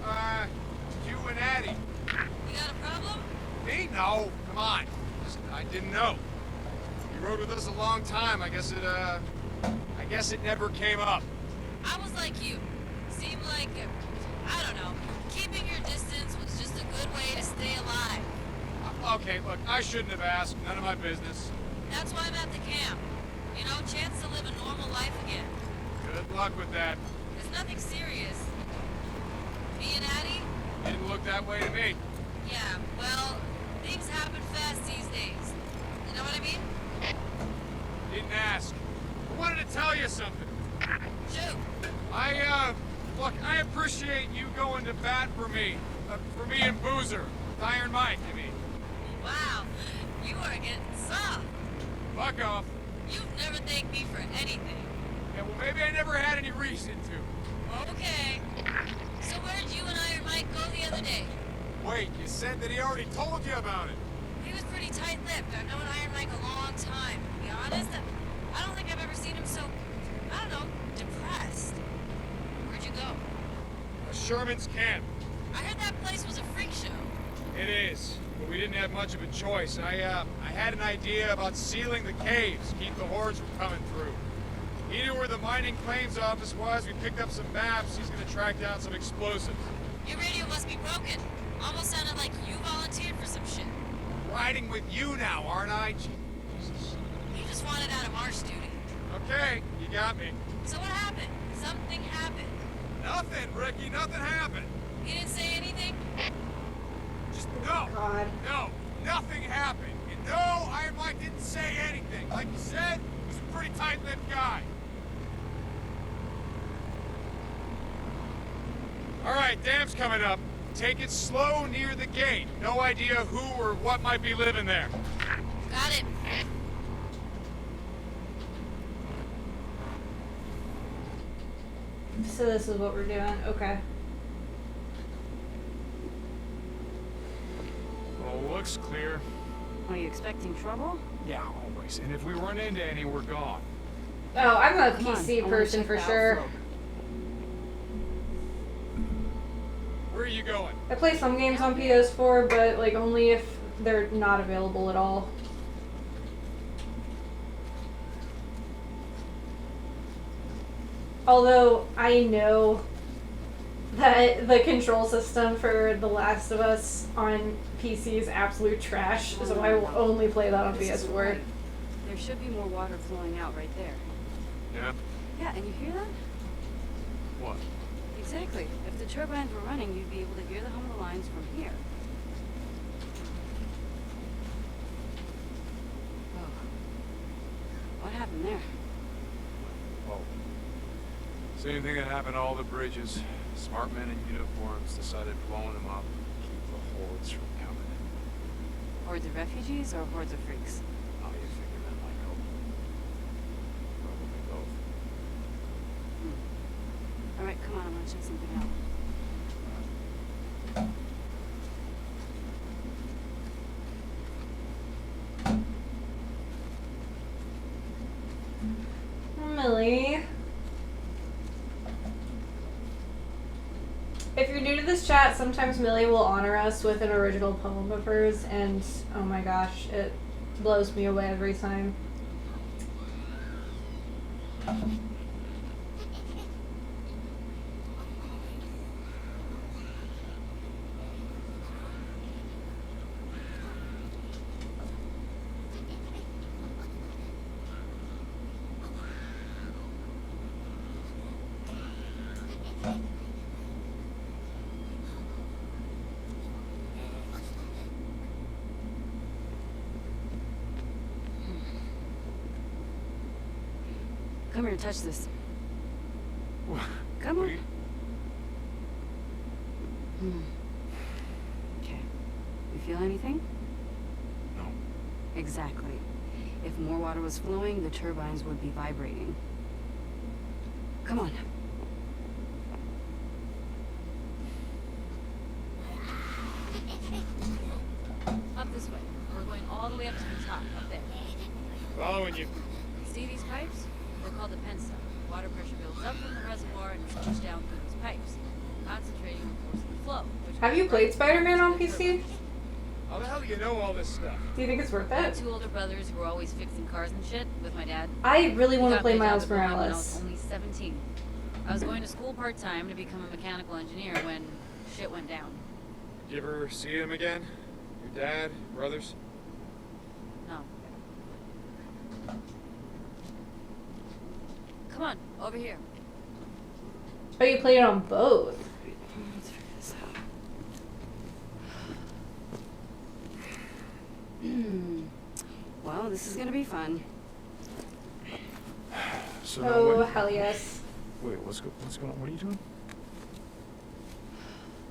you and Addie. You got a problem? Me? No. Come on. Just, I didn't know. You rode with us a long time. I guess it never came up. I was like you. Seemed like, I don't know, keeping your distance was just a good way to stay alive. Okay, look, I shouldn't have asked. None of my business. That's why I'm at the camp. You know, chance to live a normal life again. Good luck with that. There's nothing serious. Me and Addie? Didn't look that way to me. Yeah, well, things happen fast these days. You know what I mean? Didn't ask. I wanted to tell you something. Shoot. Look, I appreciate you going to bat for me and Boozer. With Iron Mike, I mean. Wow, you are getting soft. Fuck off. You've never thanked me for anything. Yeah, well, maybe I never had any reason to. Okay. So where'd you and Iron Mike go the other day? Wait, you said that he already told you about it. He was pretty tight-lipped. I've known Iron Mike a long time. To be honest, I don't think I've ever seen him so, I don't know, depressed. Where'd you go? Sherman's camp. I heard that place was a freak show. It is, but we didn't have much of a choice. I had an idea about sealing the caves, keep the hordes from coming through. He knew where the mining claims office was. We picked up some maps. He's gonna track down some explosives. Your radio must be broken. Almost sounded like you volunteered for some shit. Riding with you now, aren't I? Jesus. You just wanted out of marsh duty. Okay, you got me. So what happened? Something happened. Nothing, Ricky. Nothing happened. He didn't say anything? Just no. God. No, nothing happened. And no, Iron Mike didn't say anything. Like you said, he's a pretty tight-lipped guy. All right, dam's coming up. Take it slow near the gate. No idea who or what might be living there. Got it. So this is what we're doing. Okay. Well, looks clear. Are you expecting trouble? Yeah, always. And if we run into any, we're gone. Oh, I'm a Come on, PC I wanna person check for the sure. outflow. Where are you going? I play some games on PS4, but like only if they're not available at all. Although I know that the control system for The Last of Us on PC is absolute trash, so I will only play that on This is PS4. Whyte. There should be more water flowing out right there. Yeah? Yeah, and you hear that? What? Exactly. If the turbines were running, you'd be able to hear the hum of the lines from here. Oh. What happened there? Whoa. Same thing that happened to all the bridges. Smart men in uniforms decided blowing them up to keep the hordes from coming in. Hordes of refugees or hordes of freaks? How do you figure that might go? Probably both. Alright, come on, I want to check something out. Millie. If you're new to this chat, sometimes Millie will honor us with an original poem of hers, and oh my gosh, it blows me away every time. Come here, touch this. Come on. Okay. You feel anything? No. Exactly. If more water was flowing, the turbines would be vibrating. Come on. Up this way. We're going all the way up to the top, up there. Following you. See these pipes? They're called the penstock. Water pressure builds up from the reservoir and is pushed down through these pipes, concentrating the force of the flow. Have you played Spider-Man on PC? How the hell do you know all this stuff? Do you think it's worth I had it? 2 older brothers who were always fixing cars and shit with my dad. I really want He to got play me a job Miles at Vermont when I was Morales. only 17. I was going to school part-time to become a mechanical engineer when shit went down. You ever see him again? Your dad, brothers? No. Come on, over here. Oh, you played it on both. Let's figure this out. Well, this is gonna be fun. So Oh, what, hell yes. wait, what's going on? What are you doing?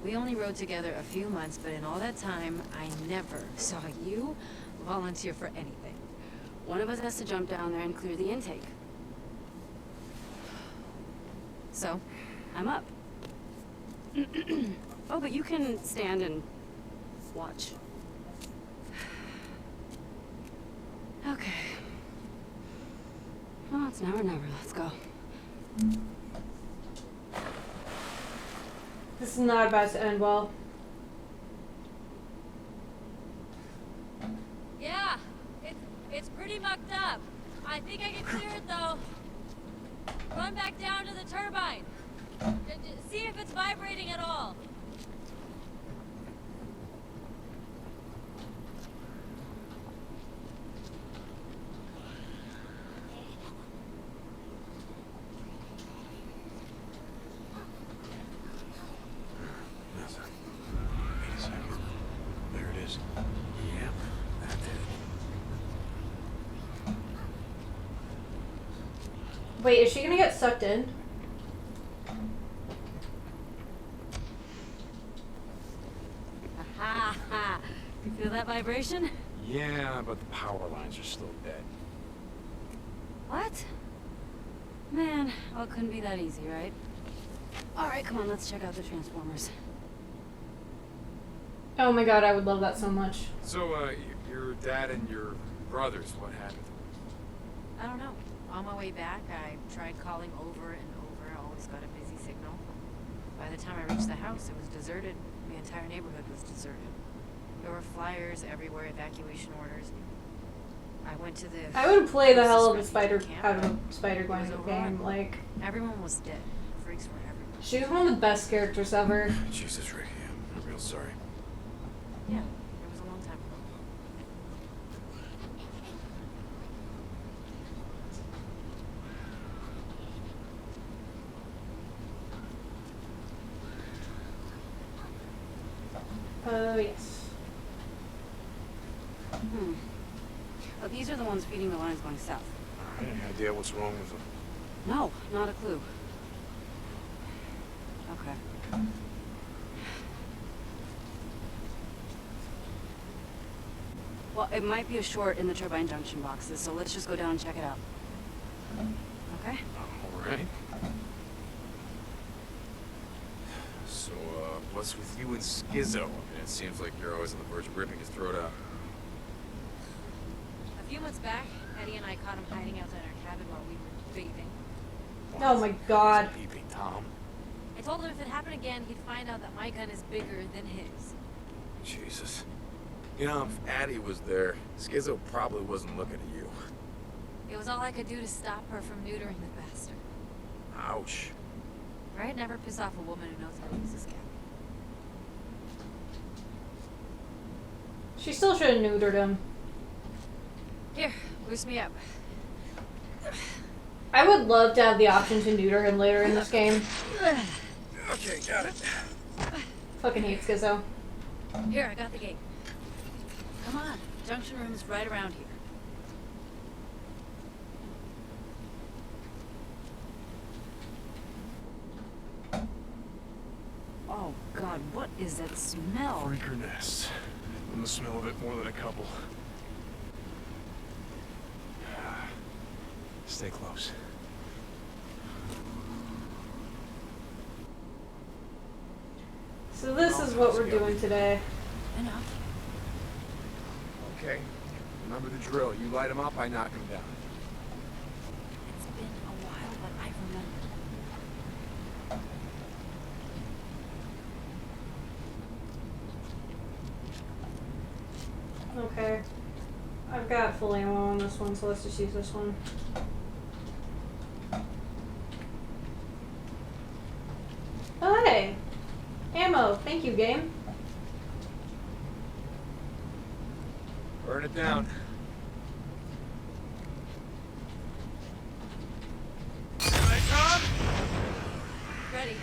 We only rode together a few months, but in all that time, I never saw you volunteer for anything. One of us has to jump down there and clear the intake. So, I'm up. Oh, but you can stand and watch. Okay. Well, it's now or never. Let's go. This is not about to end well. Yeah, it's pretty mucked up. I think I can clear it though. Run back down to the turbine. See if it's vibrating at all. Nothing. Wait a second. There it is. Yep, that did it. Wait, is she gonna get sucked in? Ha ha! You feel that vibration? Yeah, but the power lines are still dead. What? Man, well, it couldn't be that easy, right? Alright, come on, let's check out the transformers. Oh my god, I would love that so much. So, your dad and your brothers, what happened? I don't know. On my way back, I tried calling over and over. Always got a busy signal. By the time I reached the house, it was deserted. The entire neighborhood was deserted. There were flyers everywhere, evacuation orders. I went to the... I would play the hell of a refugee spider camp. out of a Spider-Gwen It was game. overrun. Like, Everyone was dead. Freaks were everywhere. she's one of the best characters ever. Jesus, Ricky, I'm real sorry. Yeah, it was a long time ago. Oh, yes. Oh, these are the ones feeding the lines going south. Any idea what's wrong with them? No, not a clue. Okay. Well, it might be a short in the turbine junction boxes, so let's just go down and check it out. Okay? All right. So, what's with you and Skizzo? I mean, it seems like you're always on the verge of ripping his throat out. A few months back, Eddie and I caught him hiding outside our cabin while we were bathing. Oh my god. Peeping Tom. I told him if it happened again, he'd find out that my gun is bigger than his. Jesus. You know, if Addie was there, Skizzo probably wasn't looking at you. It was all I could do to stop her from neutering the bastard. Ouch. Right? Never piss off a woman who knows how to use this gun. She still should have neutered him. Here, boost me up. I would love to have the option to neuter him later in this game. Okay, got it. Fucking hate Skizzo. Here, I got the gate. Come on, junction room's right around here. Oh God, what is that smell? Freaker nests. And the smell of it more than a couple. Stay close. So this is what we're doing today. Enough. Okay. Remember the drill. You light them up, I knock them down. It's been a while, but I remember. Okay. I've got full ammo on this one, so let's just use this one. Oh, hey! Ammo! Thank you, game. Burn it down. Ready.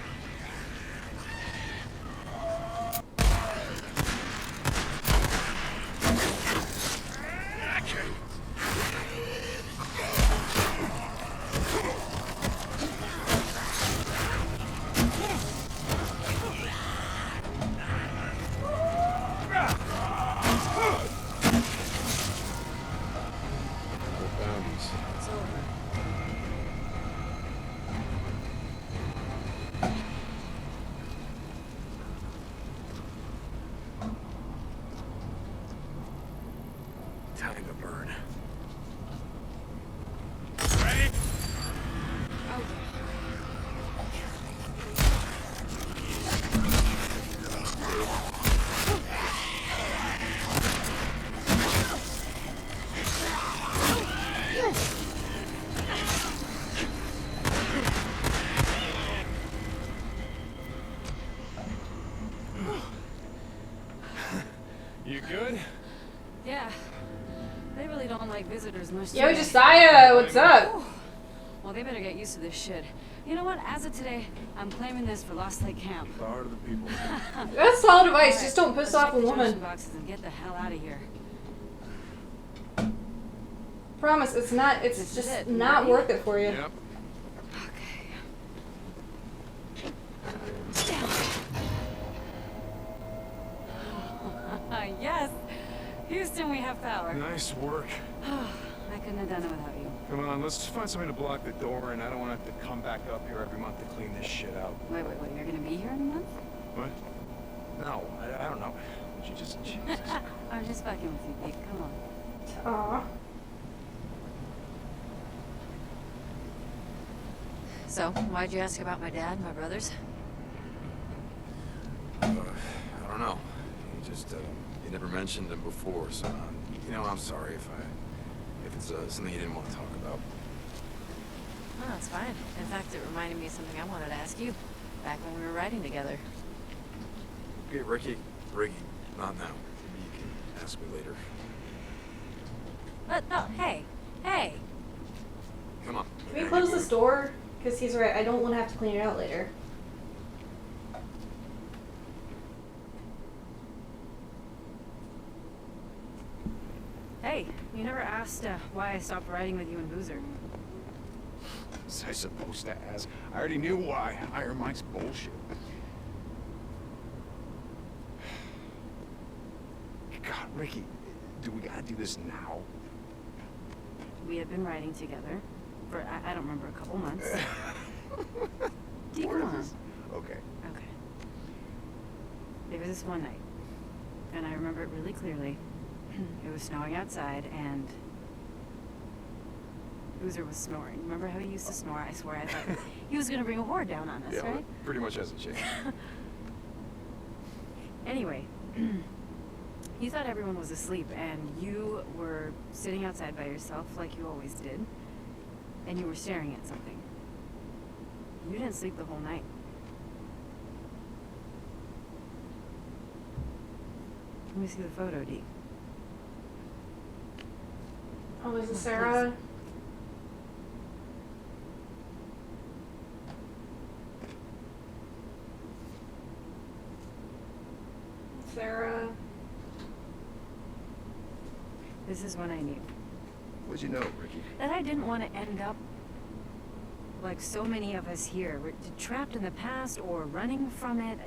Time to burn. You good? Yeah. They really don't like visitors much. Yo, Josiah, what's up? Well, they better get used to this shit. You know what? As of today, I'm claiming this for Lost Lake Camp. Power to the people. That's solid advice. Right, Just don't piss let's off check a the woman. junction boxes and get the hell out of here. Promise, it's not. It's This is just it. not Ready? worth it for you. Yep. Yes. Houston, we have power. Nice work. I couldn't have done it without you. Come on, let's just find something to block the door, and I don't want to have to come back up here every month to clean this shit out. Wait. You're gonna be here in a month? What? No, I don't know. Would you just... Jesus. I'm just fucking with you, Pete. Come on. Aw. So, why'd you ask about my dad and my brothers? I don't know. You never mentioned them before, so, you know, I'm sorry if it's something you didn't want to talk about. No, it's fine. In fact, it reminded me of something I wanted to ask you back when we were riding together. Okay, Ricky, not now. Maybe you can ask me later. No, hey! Come on. Can we close this door? Because he's right. I don't want to have to clean it out later. Hey, you never asked why I stopped riding with you and Boozer. Was I supposed to ask? I already knew why. Iron Mike's bullshit. God, Ricky, do we gotta do this now? We had been riding together for, I don't remember, a couple months. Come on. Okay. Okay. There was this one night, and I remember it really clearly. It was snowing outside, and Boozer was snoring. Remember how he used to snore? I swear I thought he was going to bring a horde down on us, Yeah, right? well, pretty much hasn't changed. Anyway, you thought everyone was asleep, and you were sitting outside by yourself like you always did, and you were staring at something. You didn't sleep the whole night. Let me see the photo, Dee. Oh, is it Sarah? Sarah. This is when I knew What'd you know, Ricky? that I didn't want to end up like so many of us here. We're trapped in the past or running from it.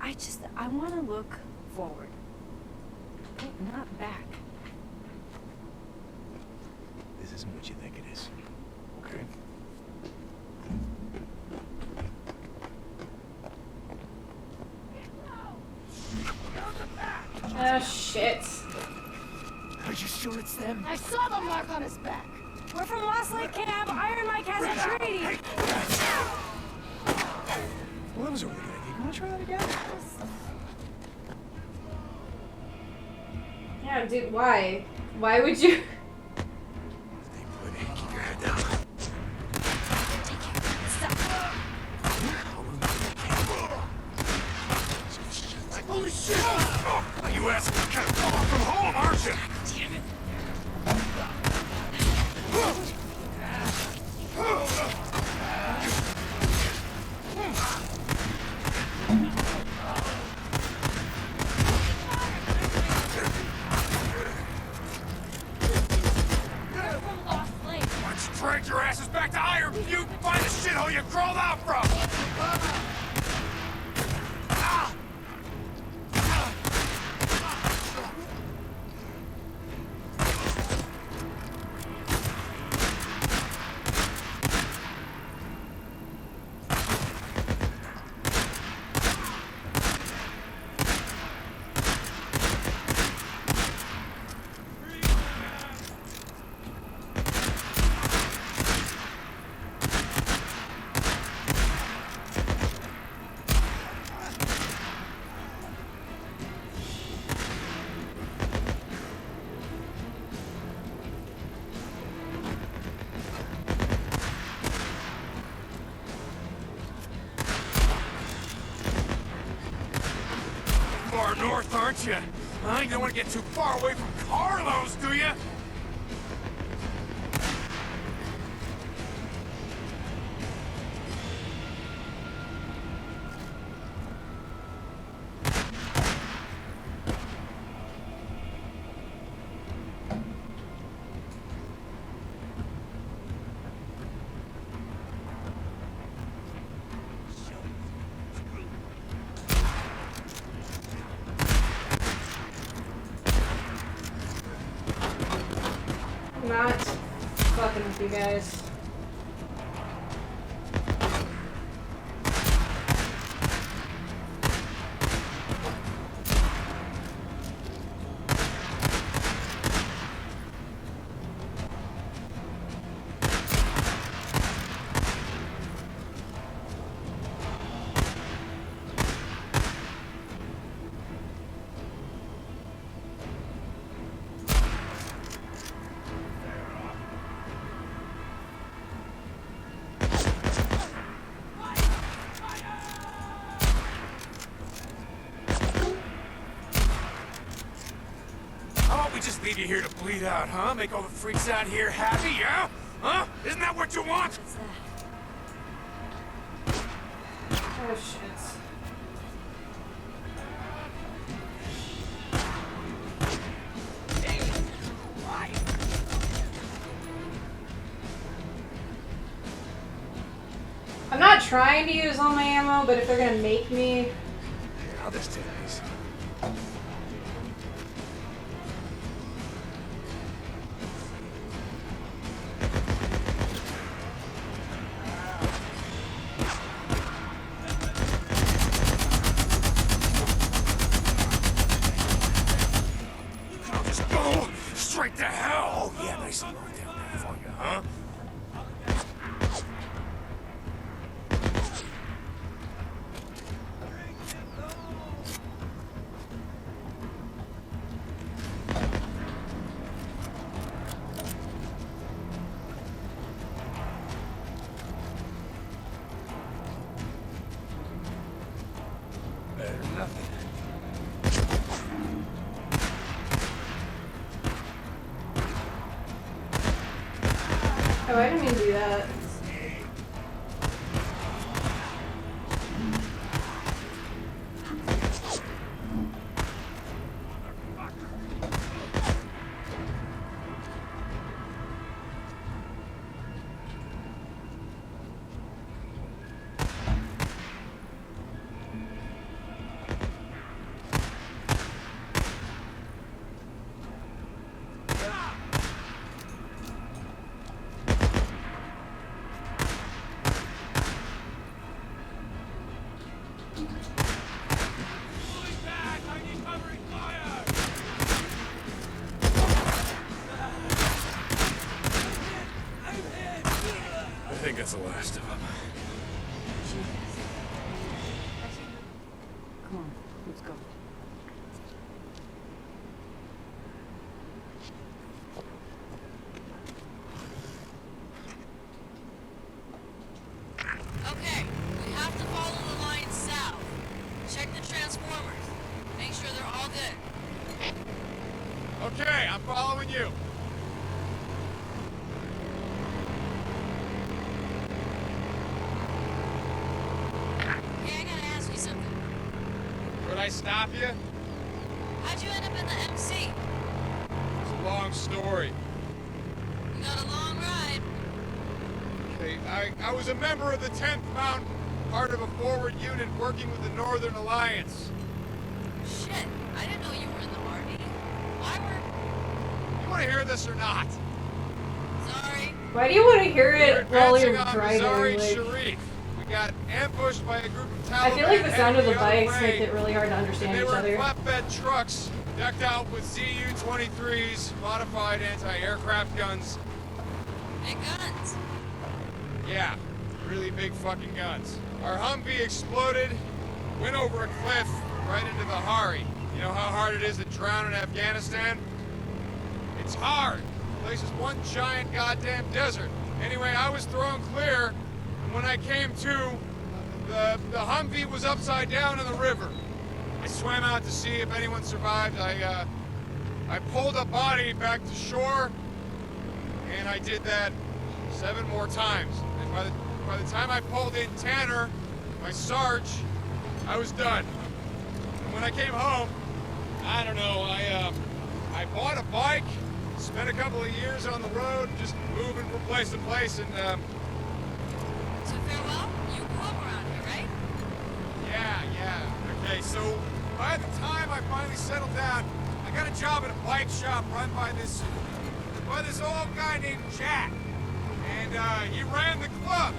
I want to look forward. Not back. This isn't what you think it is. Okay? Oh, shit. Are you sure it's them? I saw the mark on his back. We're from Lost Lake Cab. Iron Mike has a treaty. Well, that was a really good idea. You want to try that again? Yeah, dude, why? Why would you? Keep your head down. Holy shit! Oh, you asking what kind of far from home, aren't you? Damn it. Why don't you drag your asses back to Iron Butte and find the shithole you crawled out from? Far north, aren't you? Huh? You don't want to get too far away from Carlos, do you? I'm not fucking with you guys. We just leave you here to bleed out, huh? Make all the freaks out here happy, yeah? Huh? Isn't that what you want? Oh shit. I'm not trying to use all my ammo, but if they're gonna make me... Yeah, I'll just take these. I'll just go straight to hell. Oh, yeah, nice and low down there for you, huh? Better than nothing. Oh, I didn't mean to do that. think that's the last of them. Come on, let's go. Okay, we have to follow the line south. Check the transformers. Make sure they're all good. Okay, I'm following you. Hey, I gotta ask you something. Could I stop you? How'd you end up in the MC? It's a long story. We got a long ride. Okay, I was a member of the 10th Mountain, part of a forward unit working with the Northern Alliance. Shit, I didn't know you were in the Army. Why were... You want to hear this or not? Sorry. Why do you want to hear We were it while you're advancing on Missouri driving? Like, Sharif. We got ambushed by a group of Taliban. I feel like the sound of the heading bikes other make way. it really hard to understand They each were other. flatbed trucks decked out with ZU-23s, modified anti-aircraft guns. Big guns. Yeah, really big fucking guns. Our Humvee exploded, went over a cliff right into the Hari. You know how hard it is to drown in Afghanistan? It's hard. The place is one giant goddamn desert. Anyway, I was thrown clear, and when I came to, the Humvee was upside down in the river. I swam out to see if anyone survived. I pulled a body back to shore, and I did that 7 more times. And by the time I pulled in Tanner, my Sarge, I was done. And when I came home, I don't know, I bought a bike, spent a couple of years on the road, just moving from place to place, and So farewell? You grew up around here, right? yeah. Okay, so by the time I finally settled down, I got a job at a bike shop run by this old guy named Jack. And he ran the club.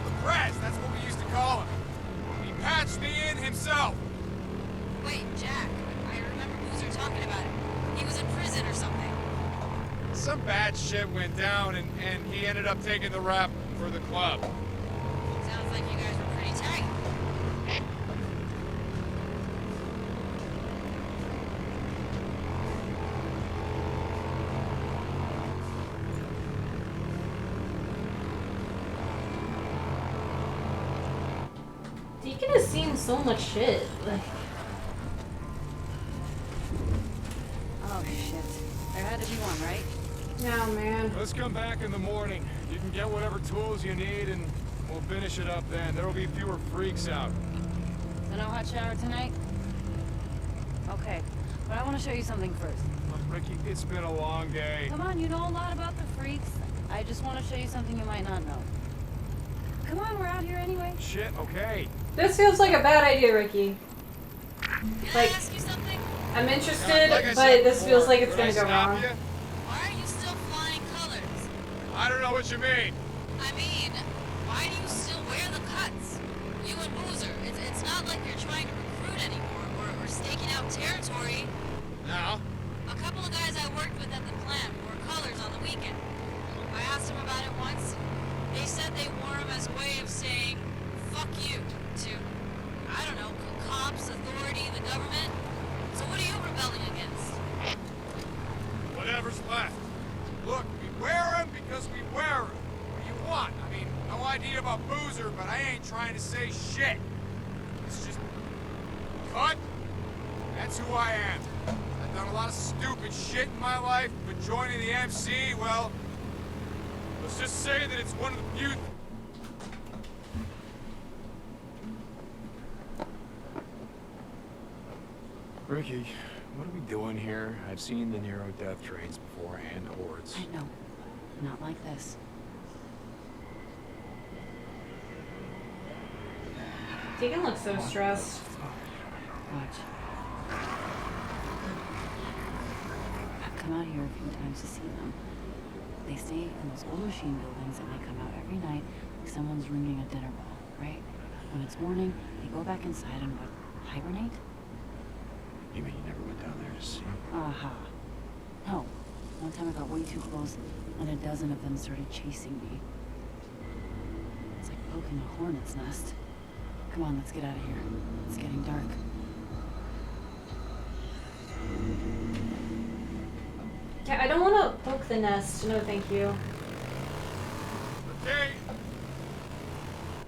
The press, that's what we used to call him. He patched me in himself. Wait, Jack. I remember Boozer talking about it. He was in prison or something. Some bad shit went down, and he ended up taking the rap for the club. Sounds like you guys were pretty tight. Deacon has seen so much shit. Like, Oh shit. There had to be one, right? yeah, man. Let's come back in the morning. You can get whatever tools you need, and we'll finish it up then. There'll be fewer freaks out. So no hot shower tonight? Okay, but I want to show you something first. Look, Ricky, it's been a long day. Come on, you know a lot about the freaks. I just want to show you something you might not know. Come on, we're out here anyway. Shit, okay. This feels like a bad idea, Ricky. Can Like, I ask you something? I'm interested, Like I but said this before, feels like it's could I gonna go stop wrong. you? Why are you still flying colors? I don't know what you mean. I mean, why do you still wear the cuts? You and Boozer, it's not like you're trying to recruit anymore or staking out territory. Now? A couple of guys I worked with at the plant wore colors on the weekend. I asked them about it once. They said they wore them as a way of saying, fuck you, to, I don't know, cops, authority, the government. So what are you rebelling against? Whatever's left. Look, we wear them because we wear them. What do you want? I mean, no idea about Boozer, but I ain't trying to say shit. It's just... cut. That's who I am. I've done a lot of stupid shit in my life, but joining the MC, well... let's just say that it's one of the few... Ricky, what are we doing here? I've seen the Nero death trains before, and hordes. I know. Not like this. Deacon looks so stressed. Watch. I've come out here a few times to see them. They stay in those old machine buildings and they come out every night like someone's ringing a dinner bell, right? When it's morning, they go back inside and what, hibernate? You mean you never went down there to see? Aha. No. One time I got way too close and a dozen of them started chasing me. poking a hornet's nest. Come on, let's get out of here. It's getting dark. Yeah, I don't want to poke the nest. No, thank you. Okay.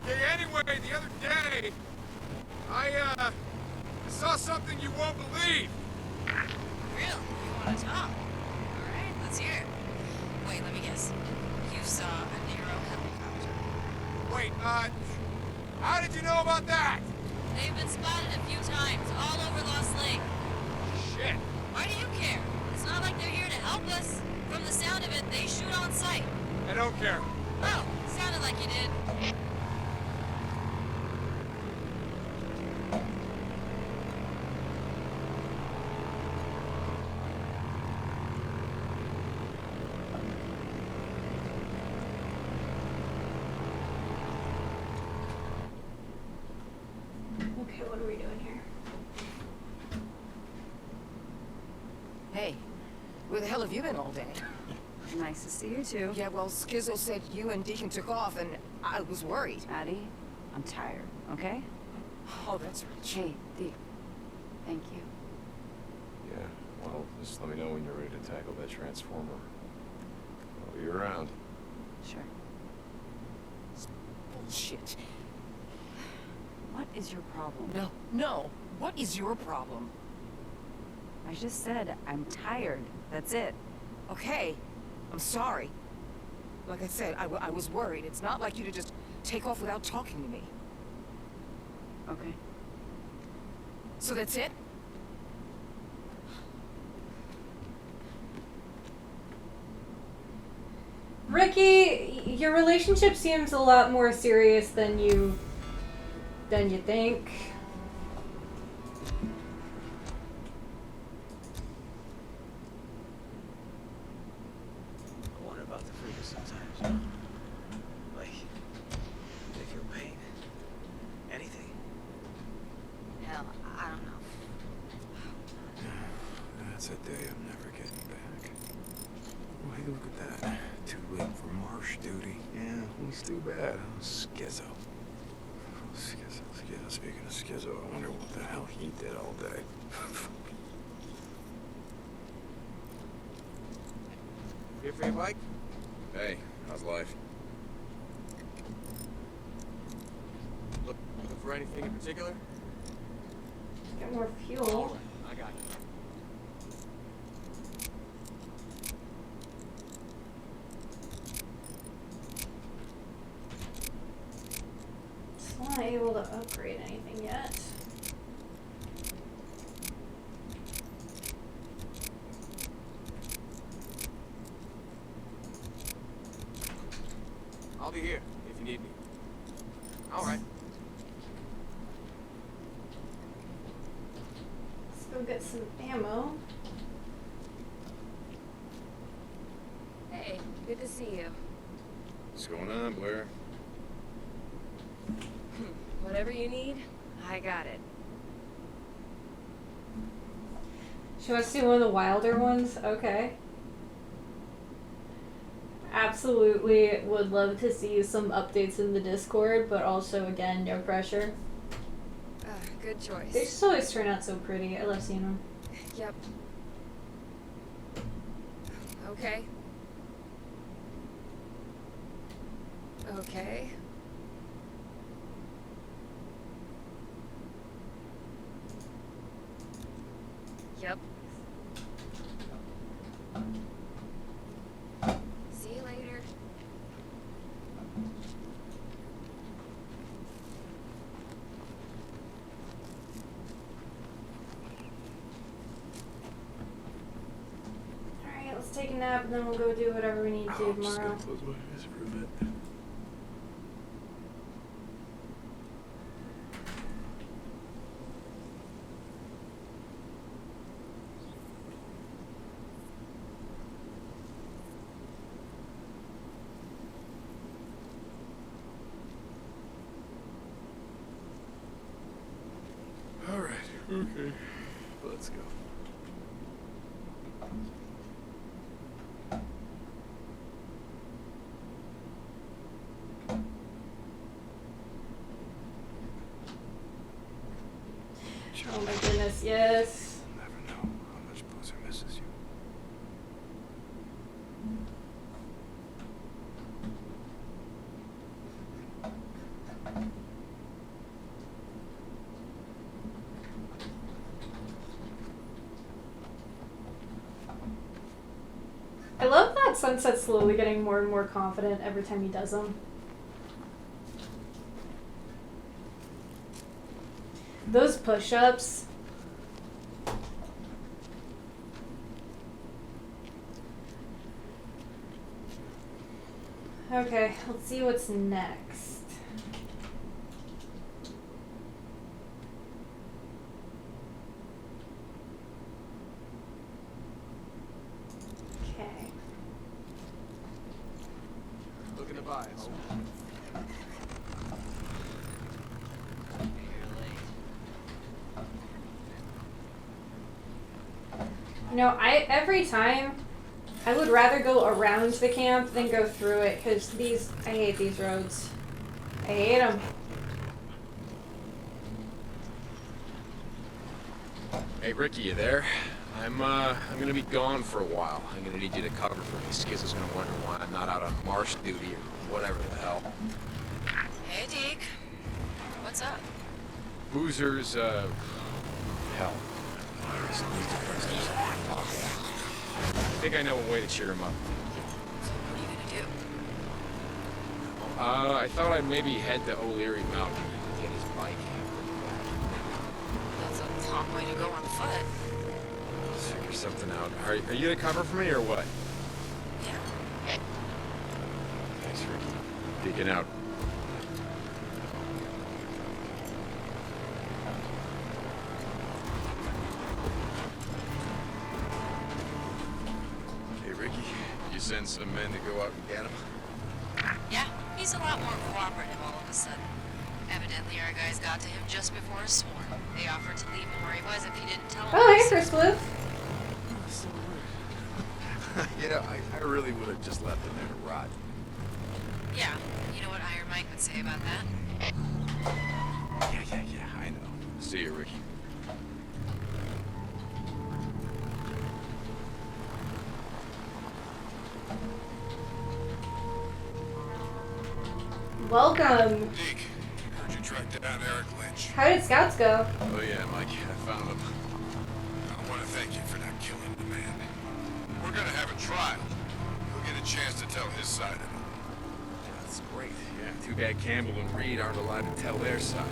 Okay, anyway, the other day, I saw something you won't believe. Really? You want to talk? Alright, let's hear it. Wait, let me guess. You saw a Nero helicopter. Wait, how did you know about that? They've been spotted a few times, all over Lost Lake. Shit. Why do you care? It's not like they're here to help us. From the sound of it, they shoot on sight. I don't care. Oh, sounded like you did. Okay, what are we doing here? Hey, where the hell have you been all day? Nice to see you too. Yeah, well, Skizzo said you and Deacon took off, and I was worried. Addie, I'm tired, okay? Oh, that's rich. Hey, Deke. Thank you. Yeah, well, just let me know when you're ready to tackle that transformer. I'll be around. Sure. Bullshit. What is your problem? No. What is your problem? I just said I'm tired. That's it. Okay, I'm sorry. Like I said, I was worried. It's not like you to just take off without talking to me. Okay. So that's it? Ricky, your relationship seems a lot more serious than you think. I wonder about the freakers sometimes, you know? Like, they feel pain. Anything. Hell, I don't know. That's a day I'm never getting back. Oh, hey, look at that. Too late for marsh duty. Yeah, it's too bad. Skizzo. Skizzo. Speaking of Skizzo, I wonder what the hell he did all day. Here for you, Mike? Hey, how's life? Looking for anything in particular? Get more fuel. All right, I got you. Still not able to upgrade anything yet. I'll be here if you need me. All right. Let's go get some ammo. Hey, good to see you. What's going on, Blair? Whatever you need, I got it. She wants to see one of the wilder ones? Okay. Absolutely would love to see some updates in the Discord, but also, again, no pressure. Good choice. They just always turn out so pretty. I love seeing them. Yep. Okay. Okay. Yep. See you later. Alright, let's take a nap and then we'll go do whatever we need to do I'm just tomorrow. gonna close my eyes for a bit. All right, okay, let's go. Oh my goodness, yes. You'll never know how much Boozer misses you. I love that Sunset's slowly getting more and more confident every time he does them. Those push-ups. Okay, let's see what's next. Okay. Looking to buy it. You know, every time I would rather go around the camp than go through it, because I hate these roads. I hate them. Hey, Ricky, you there? I'm gonna be gone for a while. I'm gonna need you to cover for me. Skiz is gonna wonder why I'm not out on marsh duty or whatever the hell. Hey, Deke. What's up? Boozer's, hell. I think I know a way to cheer him up. What are you gonna do? I thought I'd maybe head to O'Leary Mountain and get his bike. That's a long way to go on foot. Let's figure something out. Are you gonna cover for me or what? Yeah. Thanks, Ricky. Deacon out. Hey, Ricky, you send some men to go out and get him? Yeah, he's a lot more cooperative all of a sudden. Evidently, our guys got to him just before a swarm. They offered to leave him where he was if he didn't tell them. Oh, hey, First Blue. You know, I really would have just left him there to rot. Yeah, you know what Iron Mike would say about that? Yeah, I know. See you, Ricky. Welcome. Deke, heard you tracked down Eric Lynch. How did Scouts go? Oh yeah, Mike, I found him. I want to thank you for not killing the man. We're gonna have a trial. You'll get a chance to tell his side of it. That's great. Yeah, too bad Campbell and Reed aren't allowed to tell their side.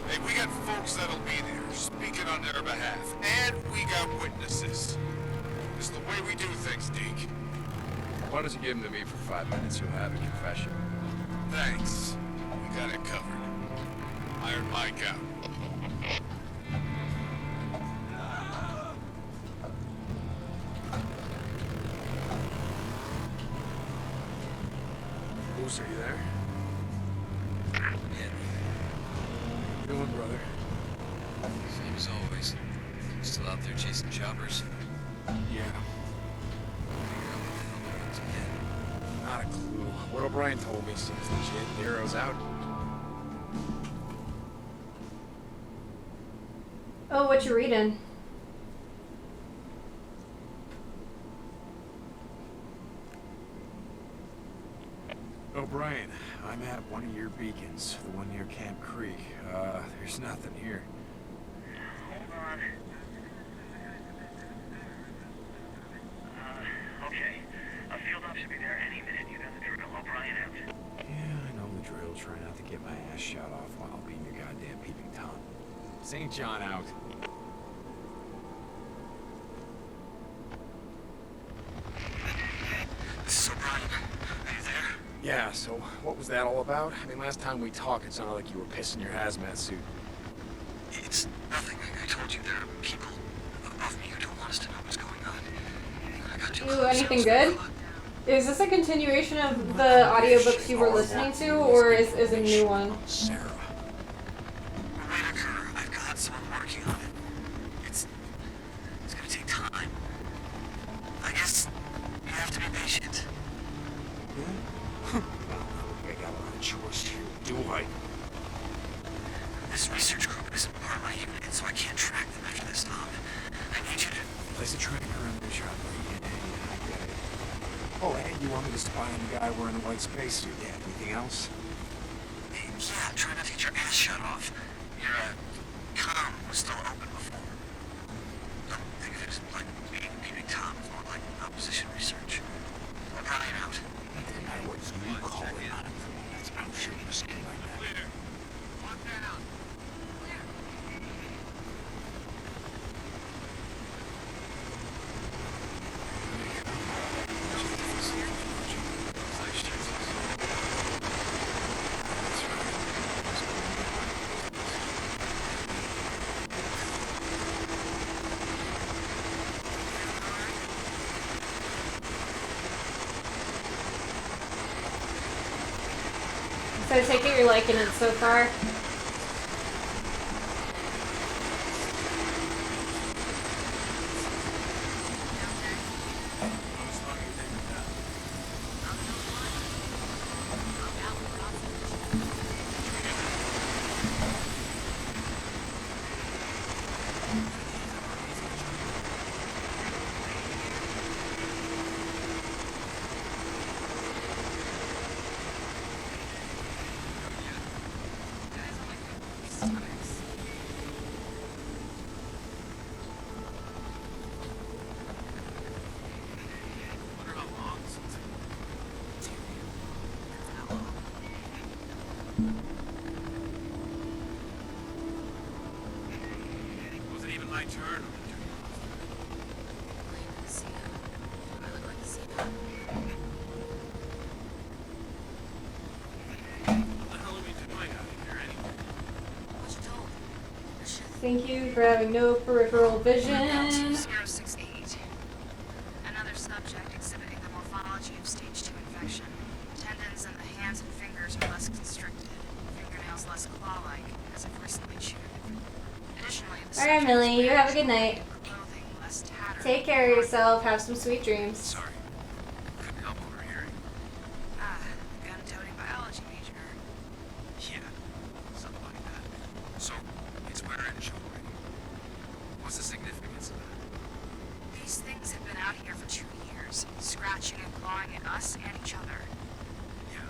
Hey, we got folks that'll be there, speaking on their behalf. And we got witnesses. This is the way we do things, Deke. Why don't you give him to me for 5 minutes? You'll have a confession. Thanks. We got it covered. Iron Mike out. Bruce, are you there? Yeah. How you doing, brother? Same as always. Still out there chasing choppers? Yeah. Not a clue. What O'Brien told me seems legit. Nero's out. Oh, what you reading? O'Brien, I'm at one of your beacons, the one near Camp Creek. There's nothing here. Hold on. Okay. A field op should be there any minute. You got the drill. O'Brien out. Yeah, I know the drill. Try not to get my ass shot off while being your goddamn peeping Tom. St. John out. This is O'Brien. Are you there? Yeah, so what was that all about? I mean, last time we talked, it sounded like you were pissing your hazmat suit. It's nothing. I told you there are people above me who don't want us to know what's going on. I got too Ooh, close. anything good? Is this a continuation of the audiobooks you were listening to, or is a new one? Sarah. Whitaker, I've got someone working on it. It's gonna take time. I guess you have to be patient. I got a lot of choice here, do I? This research group isn't part of my my unit, so I can't track them after this. I need you to... Place a tracker on the shop. Yeah, I get it. Oh, and you want me to spy on the guy wearing the white spacesuit? Yeah, anything else? Yeah, try not to get your ass shut off. Your, comm was still open before. Don't think of it as, like, being peeping Tom. It's more like opposition research. O'Brien out. It doesn't matter what you call it. That's I'm shooting a skin like that. Clear. Lock down. So I take it you're liking it so far? Wasn't even my turn. Thank you for having no peripheral vision. 2068. Another subject exhibiting the morphology of stage 2 infection. Tendons in the hands and fingers are less constricted. Fingernails less claw-like, as if recently chewed. Additionally, the Alright, Millie, you have a good night. clothing less tattered. Take care of yourself. Have some sweet dreams. Sorry. Couldn't help overhearing. Gun-toting biology major. Yeah. Something like that. So, it's where in show already. What's the significance of that? These things have been out here for 2 years, scratching and clawing at us and each other. Yeah.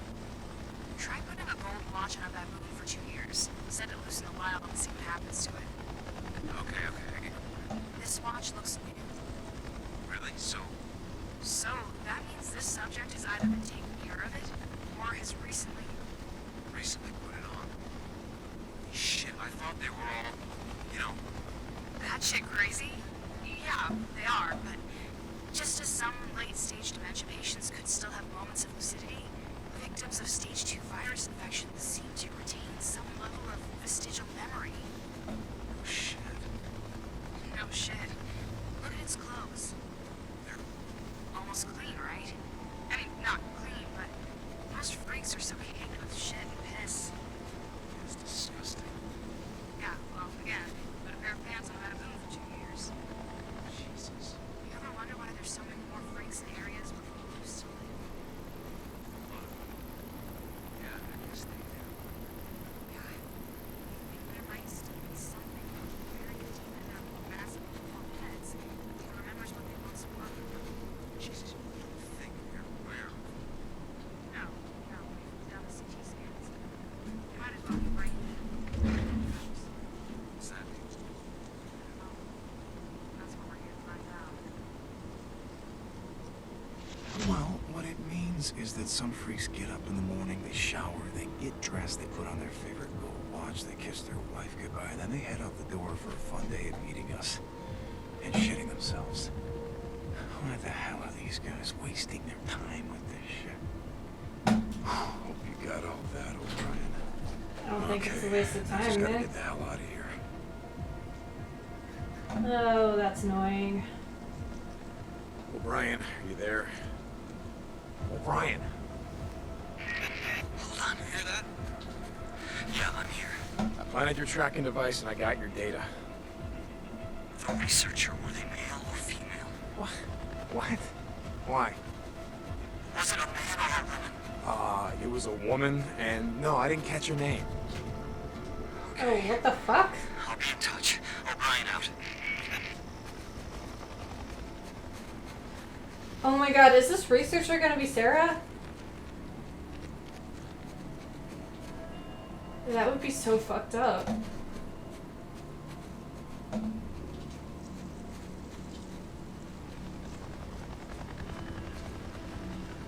Try putting a gold watch on a baboon for 2 years. Set it loose in the wild and see what happens to it. Okay, I get it. This watch looks new. Really? So, That means this subject has either been taking care of it, or has recently... recently put it on. Shit, I thought they were all, you know... That shit crazy? Yeah, they are, but just as some late-stage dementia patients could still have moments of lucidity, victims of stage 2 virus infections seem to retain some level of vestigial memory. Shit. No shit. Look at its clothes. They're... Almost clean, right? I mean, not clean, but most freaks are so caked with shit and piss. It's disgusting. Yeah, well, again, put a pair of pants on a baboon for 2 years. Jesus. You ever wonder why there's so many more freaks in areas where people used to live? Yeah, I guess they do. Yeah. Maybe there might still be something buried deep in their massive deformed heads that remembers what they once were. Jesus, you don't think they're aware of... No, we've done the CT scans. You might as well be brain dead. What's that mean? That's what we're here to find out. Well, what it means is that some freaks get up in the morning, they shower, they get dressed, they put on their favorite gold watch, they kiss their wife goodbye, then they head out the door for a fun day of eating us and shitting themselves. Why the hell are these guys wasting their time with this shit? Hope you got all that, O'Brien. I don't think it's a waste of Just time, gotta Nick. get the hell out of here. Oh, that's annoying. O'Brien, are you there? O'Brien. Hold on, you hear that? Yeah, I'm here. I planted your tracking device and I got your data. The researcher, were they male or female? What? What? Why? Was it a man or a woman? It was a woman, and no, I didn't catch her name. Oh, what the fuck? I'll be in touch. O'Brien out. Oh my god, is this researcher gonna be Sarah? That would be so fucked up.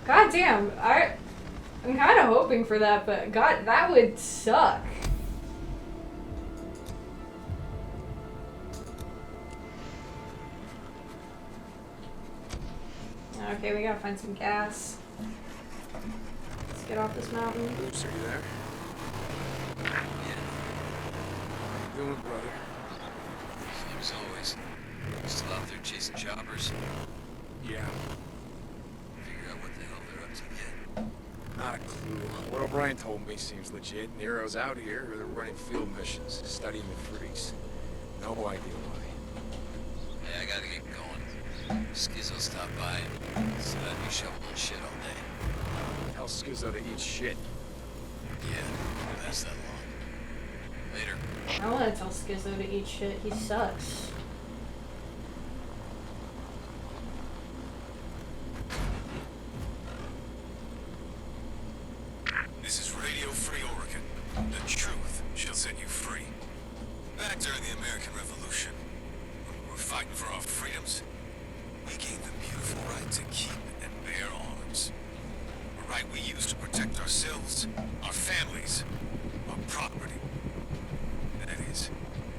God damn, I'm kind of hoping for that, but god, that would suck. Okay, we gotta find some gas. Let's get off this mountain. Bruce, are you there? Yeah, How you doing, brother? same as always. Still out there chasing choppers. Yeah. Figure out what the hell they're up to yet. Not a clue. What O'Brien told me seems legit. Nero's out here, or they're running field missions, studying the freaks. No idea why. Hey, I gotta get going. Skizzo stopped by and said I'd be shoveling shit all day. Tell Skizzo to eat shit. Yeah, that's that long. Later. I want to tell Skizzo to eat shit. He sucks. This is Radio Free Oregon. The truth shall set you free. Back during the American Revolution, when we were fighting for our freedoms, we gained the beautiful right to keep and bear arms. A right we used to protect ourselves, our families, our property. That is,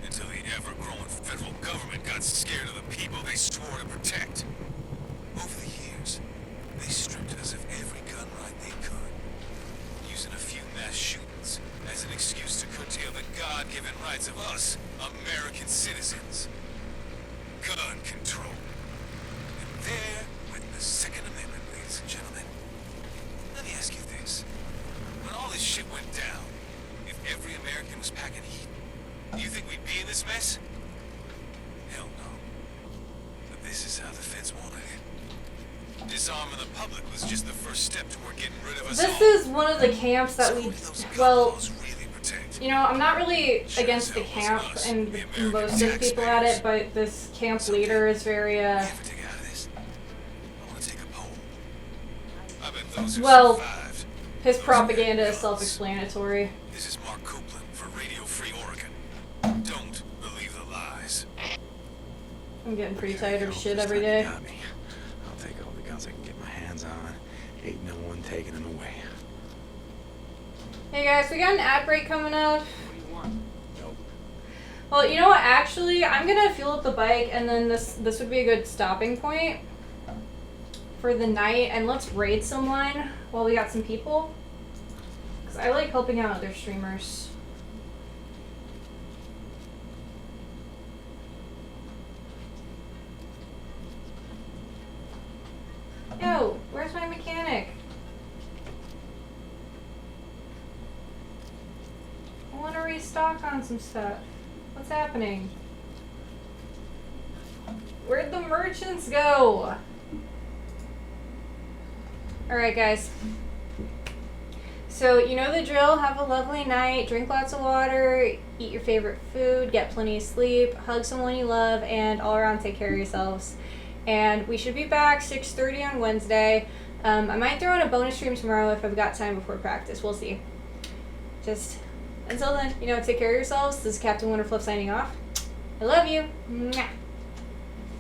until the ever-growing federal government got scared of the people they swore to protect. Over the years, they stripped us of every gun right they could, using a few mass shootings as an excuse to curtail the God-given rights of us, American citizens. Gun control. And there went the Second Amendment, ladies and gentlemen. Let me ask you this. When all this shit went down, if every American was packing heat, do you think we'd be in this mess? Hell no. But this is how the feds wanted it. Disarming the public was just the first step toward getting rid of us all. This is one of the camps that we, well, you know, I'm not really against the camp and most of the people at it, but this camp leader is very, well, his propaganda is self-explanatory. This is Mark Copeland for Radio Free Oregon. Don't believe the lies. I'm getting pretty tired of shit every day. Got me. I'll take all the guns I can get my hands on. Ain't no one taking them away. Hey guys, we got an ad break coming up. What do you want? Nope. Well, you know what? Actually, I'm gonna fuel up the bike, and then this would be a good stopping point for the night. And let's raid someone while we got some people, because I like helping out other streamers. Yo, where's my mechanic? I want to restock on some stuff. What's happening? Where'd the merchants go? Alright guys. So you know the drill. Have a lovely night. Drink lots of water. Eat your favorite food. Get plenty of sleep. Hug someone you love. And all around take care of yourselves. And we should be back 6:30 on Wednesday. I might throw in a bonus stream tomorrow if I've got time before practice. We'll see. Just until then, you know, take care of yourselves. This is Captain Winterfluff signing off. I love you. Mwah.